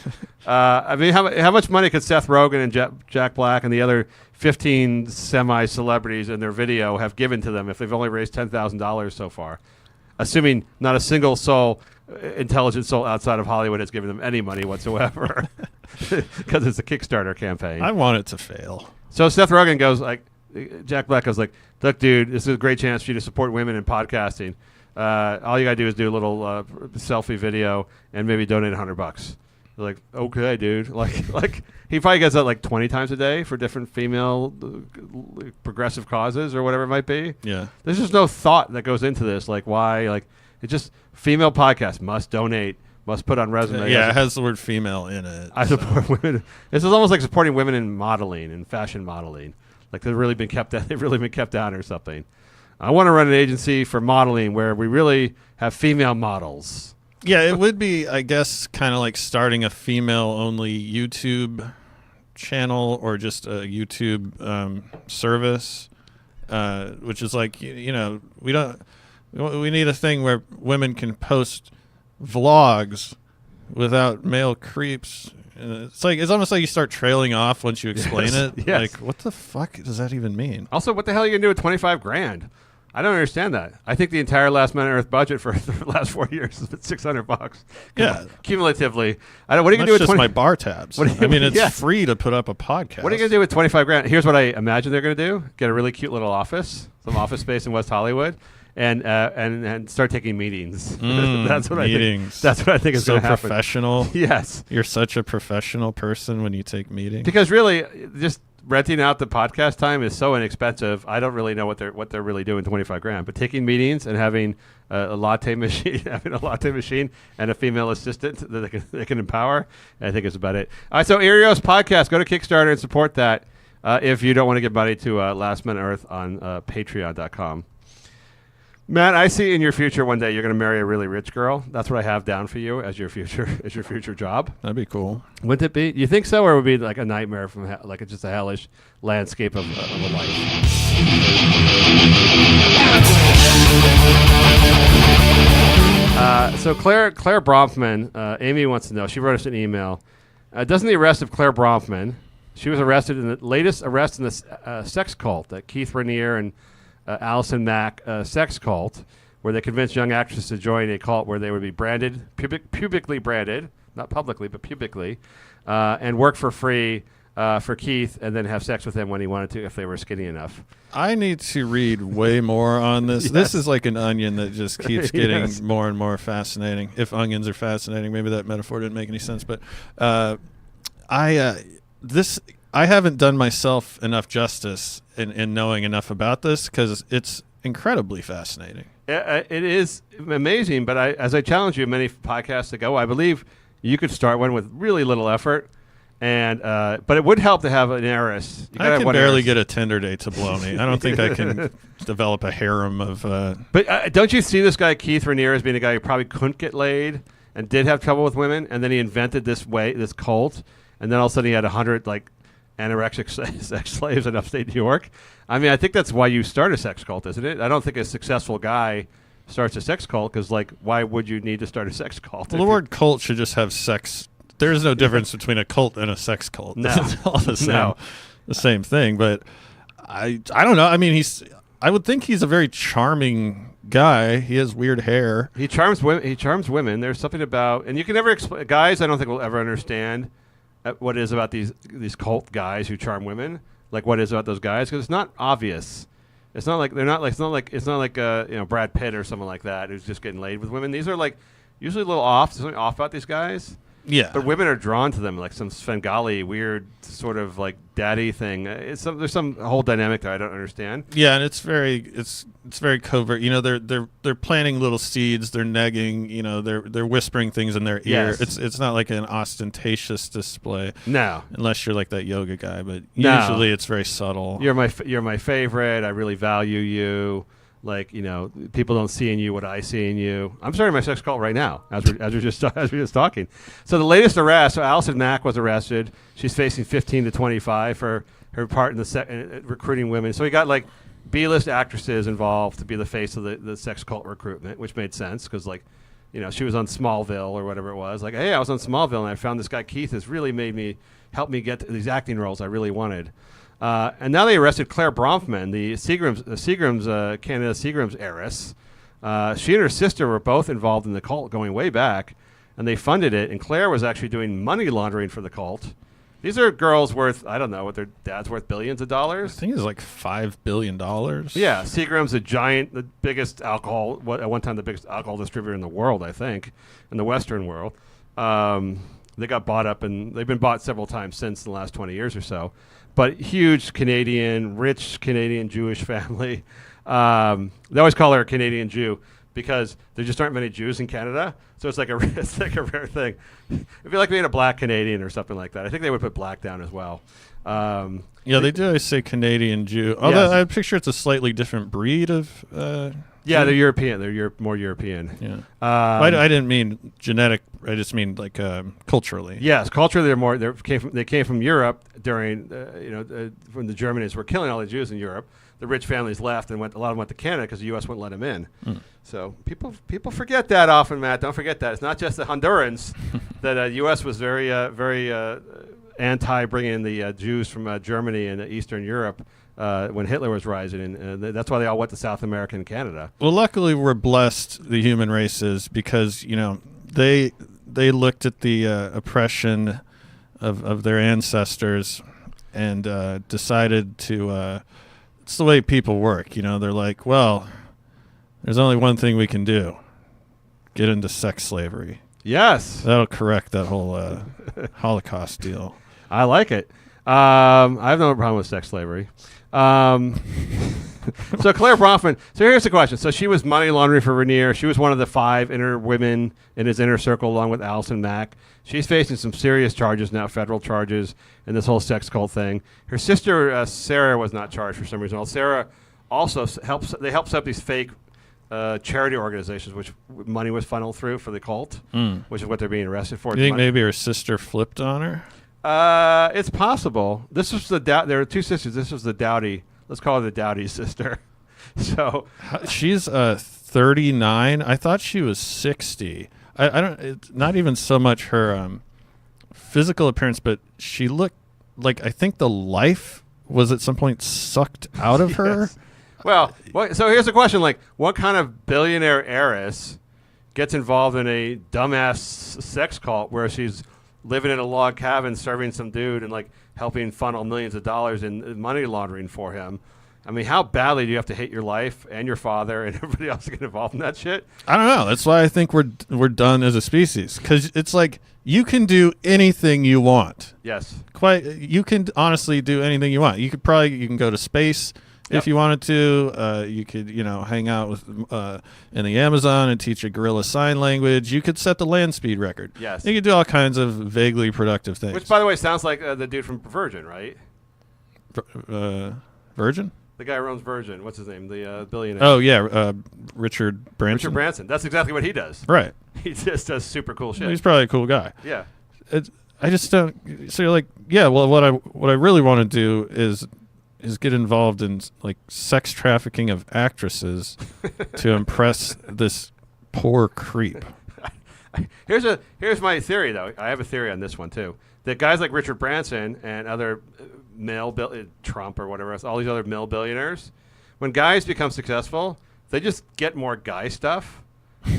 I mean, how much money could Seth Rogen and Jack Black and the other 15 semi-celebrities in their video have given to them if they've only raised $10,000 so far? Assuming not a single soul, intelligent soul outside of Hollywood has given them any money whatsoever, because it's a Kickstarter campaign. I want it to fail. So Seth Rogen goes like, Jack Black goes like, look, dude, this is a great chance for you to support women in podcasting. All you gotta do is do a little selfie video and maybe donate $100. They're like, okay, dude. Like he probably gets that like 20 times a day for different female progressive causes or whatever it might be. Yeah. There's just no thought that goes into this. Like why? Like it's just female podcast must donate. Must put on resume. Yeah, it has the word female in it. I support women. This is almost like supporting women in modeling and fashion modeling. Like they've really been kept down or something. I want to run an agency for modeling where we really have female models. Yeah, it would be, I guess, kind of like starting a female-only YouTube channel or just a YouTube service, which is like, you know, we need a thing where women can post vlogs without male creeps It's almost like you start trailing off once you explain it. Yes. Like, what the fuck does that even mean? Also, what the hell are you gonna do with $25,000? I don't understand that. I think the entire Last Man on Earth budget for the last 4 years has been $600. Yeah, cumulatively. I don't. What are you gonna do with just my bar tabs? I mean, it's free to put up a podcast. What are you gonna do with $25,000? Here's what I imagine they're gonna do: get a really cute little office, some office space in West Hollywood, and start taking meetings. That's what meetings. I think. That's what I think is so going to happen. Professional. Yes, you're such a professional person when you take meetings. Because really, just renting out the podcast time is so inexpensive. I don't really know what they're really doing $25,000. But taking meetings and having a latte machine, and a female assistant that they can empower, I think is about it. All right, so Erios podcast. Go to Kickstarter and support that if you don't want to give money to Last Man on Earth on Patreon.com. Matt, I see in your future one day you're going to marry a really rich girl. That's what I have down for you as your future job. That'd be cool. Wouldn't it be? You think so, or would it be like a nightmare from it's just a hellish landscape of a life? So Claire Bronfman, Amy wants to know. She wrote us an email. Doesn't the arrest of Claire Bronfman? She was arrested in the latest arrest in the sex cult that Keith Raniere and Allison Mack sex cult, where they convinced young actresses to join a cult where they would be branded, pubically branded, not publicly, but pubically, and work for free for Keith and then have sex with him when he wanted to if they were skinny enough. I need to read way more on this. Yes. This is like an onion that just keeps getting Yes. more and more fascinating. If onions are fascinating, maybe that metaphor didn't make any sense. But I haven't done myself enough justice in knowing enough about this because it's incredibly fascinating. It is amazing, but as I challenged you many podcasts ago, I believe you could start one with really little effort, and but it would help to have an heiress. I can barely get a Tinder date to blow me. I don't think I can develop a harem of... But don't you see this guy Keith Raniere as being a guy who probably couldn't get laid and did have trouble with women, and then he invented this cult, and then all of a sudden he had 100 anorexic sex slaves in upstate New York. I mean, I think that's why you start a sex cult, isn't it? I don't think a successful guy starts a sex cult because, why would you need to start a sex cult? Well, the word cult should just have sex. There is no difference between a cult and a sex cult. No. It's all the same thing. But I don't know. I mean, I would think he's a very charming guy. He has weird hair. He charms women. There's something about, and you can never explain. Guys, I don't think will ever understand what it is about these cult guys who charm women. What is about those guys? Because it's not obvious. It's not like Brad Pitt or someone like that who's just getting laid with women. These are usually a little off. There's something off about these guys. Yeah. But women are drawn to them, like some Svengali weird sort of daddy thing. There's some whole dynamic there I don't understand. Yeah, and it's very covert. They're planting little seeds. They're negging. They're whispering things in their ear. Yes. It's not like an ostentatious display. No, unless you're like that yoga guy. But no. Usually it's very subtle. You're my favorite. I really value you. People don't see in you what I see in you. I'm starting my sex cult right now, as we're just talking. So the latest arrest. So Allison Mack was arrested. She's facing 15 to 25 for her part in the recruiting women. So we got B-list actresses involved to be the face of the sex cult recruitment, which made sense because she was on Smallville or whatever it was. Hey, I was on Smallville and I found this guy Keith has really helped me get these acting roles I really wanted. And now they arrested Claire Bronfman, the Canada Seagram's heiress. She and her sister were both involved in the cult going way back, and they funded it. And Claire was actually doing money laundering for the cult. These are girls worth, I don't know, what their dad's worth, billions of dollars. I think it's $5 billion. Yeah, Seagram's the biggest alcohol, at one time the biggest alcohol distributor in the world, I think, in the Western world. They got bought up, and they've been bought several times since in the last 20 years or so. But huge rich Canadian Jewish family. They always call her a Canadian Jew because there just aren't many Jews in Canada. So it's like a rare thing. It'd be like being a black Canadian or something like that. I think they would put black down as well. They do always say Canadian Jew. Although I picture it's a slightly different breed of... Yeah, they're European. They're more European. Yeah. I didn't mean genetic. I just mean culturally. Yes, culturally they came from Europe during when the Germans were killing all the Jews in Europe. The rich families left and a lot of them went to Canada because the U.S. wouldn't let them in. So people forget that often, Matt. Don't forget that it's not just the Hondurans that U.S. was very anti bringing the Jews from Germany and Eastern Europe when Hitler was rising, and that's why they all went to South America and Canada. Well, luckily we're blessed, the human race is, because they looked at the oppression of their ancestors and decided to. It's the way people work, They're like, well, there's only one thing we can do: get into sex slavery. Yes, that'll correct that whole Holocaust deal. I like it. I have no problem with sex slavery. So Claire Bronfman. So here's the question. So she was money laundering for Rainier. She was one of the 5 inner women in his inner circle, along with Allison Mack. She's facing some serious charges now, federal charges, in this whole sex cult thing. Her sister Sarah was not charged for some reason. Well, Sarah also helps. They help set up these fake charity organizations, which money was funneled through for the cult, which is what they're being arrested for. Do you think maybe her sister flipped on her? It's possible. This was there are 2 sisters. This was the Dowdy. Let's call her the Dowdy sister. So she's 39. I thought she was 60. I don't. It's not even so much her physical appearance, but she looked like, I think the life was at some point sucked out of her. Well, so here's the question: like, what kind of billionaire heiress gets involved in a dumbass sex cult where she's living in a log cabin, serving some dude, and like helping funnel millions of dollars in money laundering for him? I mean, how badly do you have to hate your life and your father and everybody else to get involved in that shit? I don't know. That's why I think we're done as a species, because it's like you can do anything you want. Yes. You can honestly do anything you want. You can go to space. Yep. If you wanted to, you could, hang out with in the Amazon and teach a gorilla sign language. You could set the land speed record. Yes. You could do all kinds of vaguely productive things. Which, by the way, sounds like the dude from Virgin, right? Virgin? The guy who runs Virgin. What's his name? The billionaire. Oh, yeah. Richard Branson. Richard Branson. That's exactly what he does. Right. He just does super cool shit. He's probably a cool guy. Yeah. I just don't. So you're like, yeah, well, what I really want to do is get involved in like sex trafficking of actresses to impress this poor creep. Here's my theory, though. I have a theory on this one too. That guys like Richard Branson and other Trump or whatever else, all these other male billionaires, when guys become successful, they just get more guy stuff.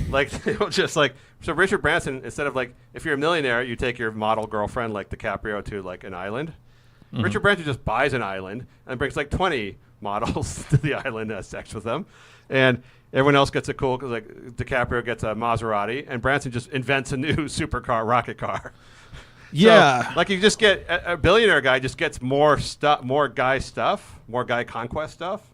Like they'll just like, so Richard Branson, instead of like, if you're a millionaire, you take your model girlfriend like DiCaprio to like an island. Mm-hmm. Richard Branson just buys an island and brings like 20 models to the island, has sex with them, and everyone else gets a cool, because like DiCaprio gets a Maserati, and Branson just invents a new supercar, rocket car. Yeah, so, like you just get a billionaire guy just gets more stuff, more guy stuff, more guy conquest stuff.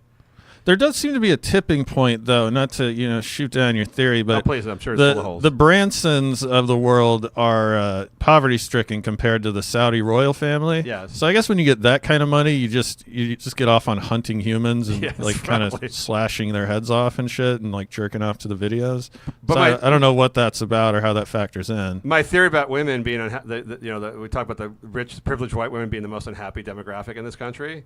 There does seem to be a tipping point, though, not to shoot down your theory, but please, I'm sure it's full of holes. The Bransons of the world are poverty-stricken compared to the Saudi royal family. Yes. So I guess when you get that kind of money, you just get off on hunting humans and kind of slashing their heads off and shit and like jerking off to the videos. But I don't know what that's about or how that factors in. My theory about women being we talk about the rich, privileged white women being the most unhappy demographic in this country.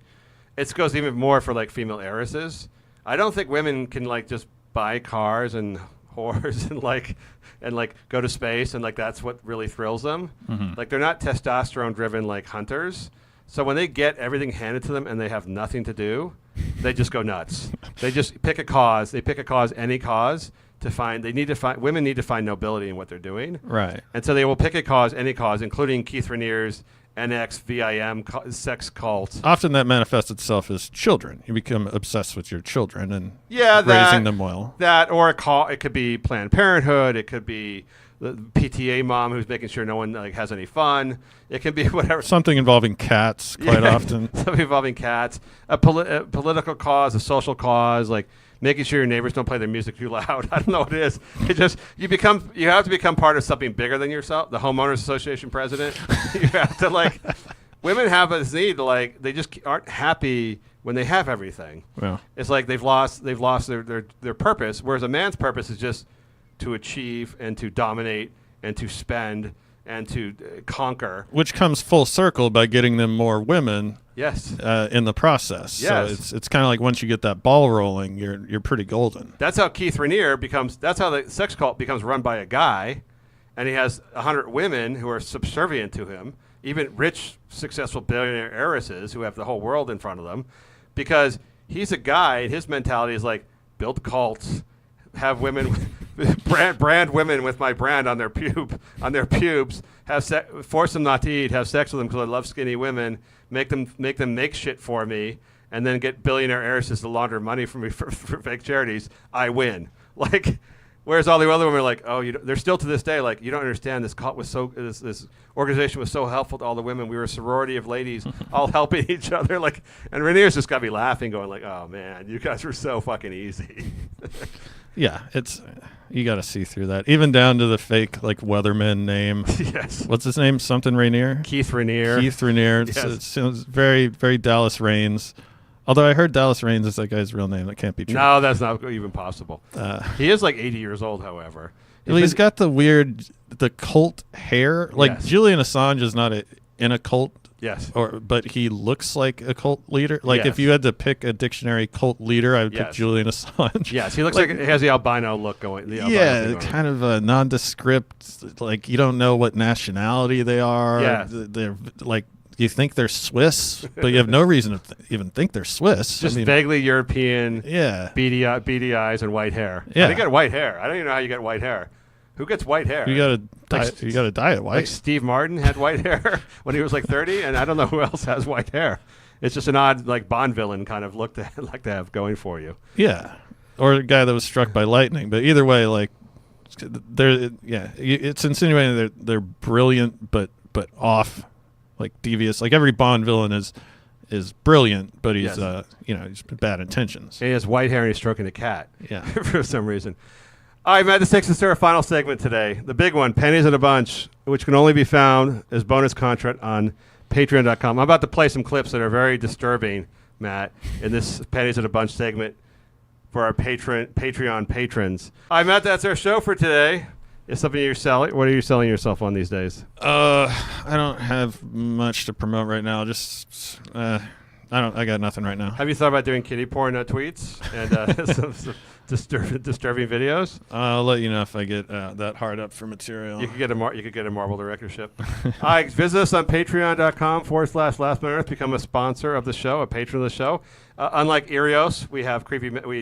It goes even more for like female heiresses. I don't think women can like just buy cars and whores and like go to space and like that's what really thrills them. Mm-hmm. Like they're not testosterone driven like hunters. So when they get everything handed to them and they have nothing to do, they just go nuts. They just pick a cause. They pick a cause, any cause, to find. Women need to find nobility in what they're doing. Right. And so they will pick a cause, any cause, including Keith Rainier's NXVIM sex cult. Often that manifests itself as children. You become obsessed with your children and raising them well. That or it could be Planned Parenthood. It could be the PTA mom who's making sure no one like has any fun. It can be whatever. Something involving cats quite often. Something involving cats. A political cause, a social cause, like making sure your neighbors don't play their music too loud. I don't know what it is. It just you have to become part of something bigger than yourself. The homeowners association president. You have to like. Women have a need to like. They just aren't happy when they have everything. Yeah. It's like they've lost their purpose. Whereas a man's purpose is just to achieve and to dominate and to spend and to conquer. Which comes full circle by getting them more women. Yes. In the process. Yes. So it's kind of like once you get that ball rolling, you're pretty golden. That's how Keith Rainier becomes. That's how the sex cult becomes run by a guy, and he has 100 women who are subservient to him, even rich, successful billionaire heiresses who have the whole world in front of them, because he's a guy, and his mentality is like, build cults, have women, brand women with my brand on their pubes, force them not to eat, have sex with them because I love skinny women, make them make shit for me, and then get billionaire heiresses to launder money for me for fake charities. I win. Like, whereas all the other women are like, oh, they're still to this day like, you don't understand. This cult was this organization was so helpful to all the women. We were a sorority of ladies, all helping each other. Like, and Rainier's just got me laughing, going like, oh man, you guys were so fucking easy. Yeah, you got to see through that, even down to the fake like weatherman name. Yes. What's his name? Something Rainier. Keith Rainier. Yes. It sounds very, very Dallas Raines. Although I heard Dallas Raines is that guy's real name. That can't be true. No, that's not even possible. He is like 80 years old, however. He's got the cult hair. Like, yes. Julian Assange is not in a cult. Yes. But he looks like a cult leader. Like, yes. if you had to pick a dictionary cult leader, I would yes. pick Julian Assange. Yes, he looks like he has the albino look going. Kind of a nondescript. Like, you don't know what nationality they are. Yeah. They're like, you think they're Swiss, but you have no reason to even think they're Swiss. Just vaguely European. Yeah. Beady eyes and white hair. Yeah. They get white hair. I don't even know how you get white hair. Who gets white hair? You got to dye it white. Like Steve Martin had white hair when he was like 30, and I don't know who else has white hair. It's just an odd like Bond villain kind of look to like to have going for you. Yeah, or a guy that was struck by lightning. But either way, like it's insinuating they're brilliant, but off, like devious. Like every Bond villain is brilliant, but he's yes. He's bad intentions. He has white hair and he's stroking a cat. Yeah, for some reason. All right, Matt, this takes us to our final segment today. The big one, Pennies in a Bunch, which can only be found as bonus content on Patreon.com. I'm about to play some clips that are very disturbing, Matt, in this Pennies in a Bunch segment for our Patreon patrons. All right, Matt, that's our show for today. Is something you're selling? What are you selling yourself on these days? I don't have much to promote right now. Just I got nothing right now. Have you thought about doing kiddie porn tweets and some disturbing videos? I'll let you know if I get that hard up for material. You could get a Marvel directorship. All right, visit us on patreon.com/Last Man on Earth. Become a sponsor of the show, a patron of the show. Unlike Erios, we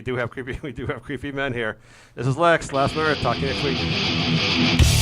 do have creepy men here. This is Lex, Last Man on Earth. Talk to you next week.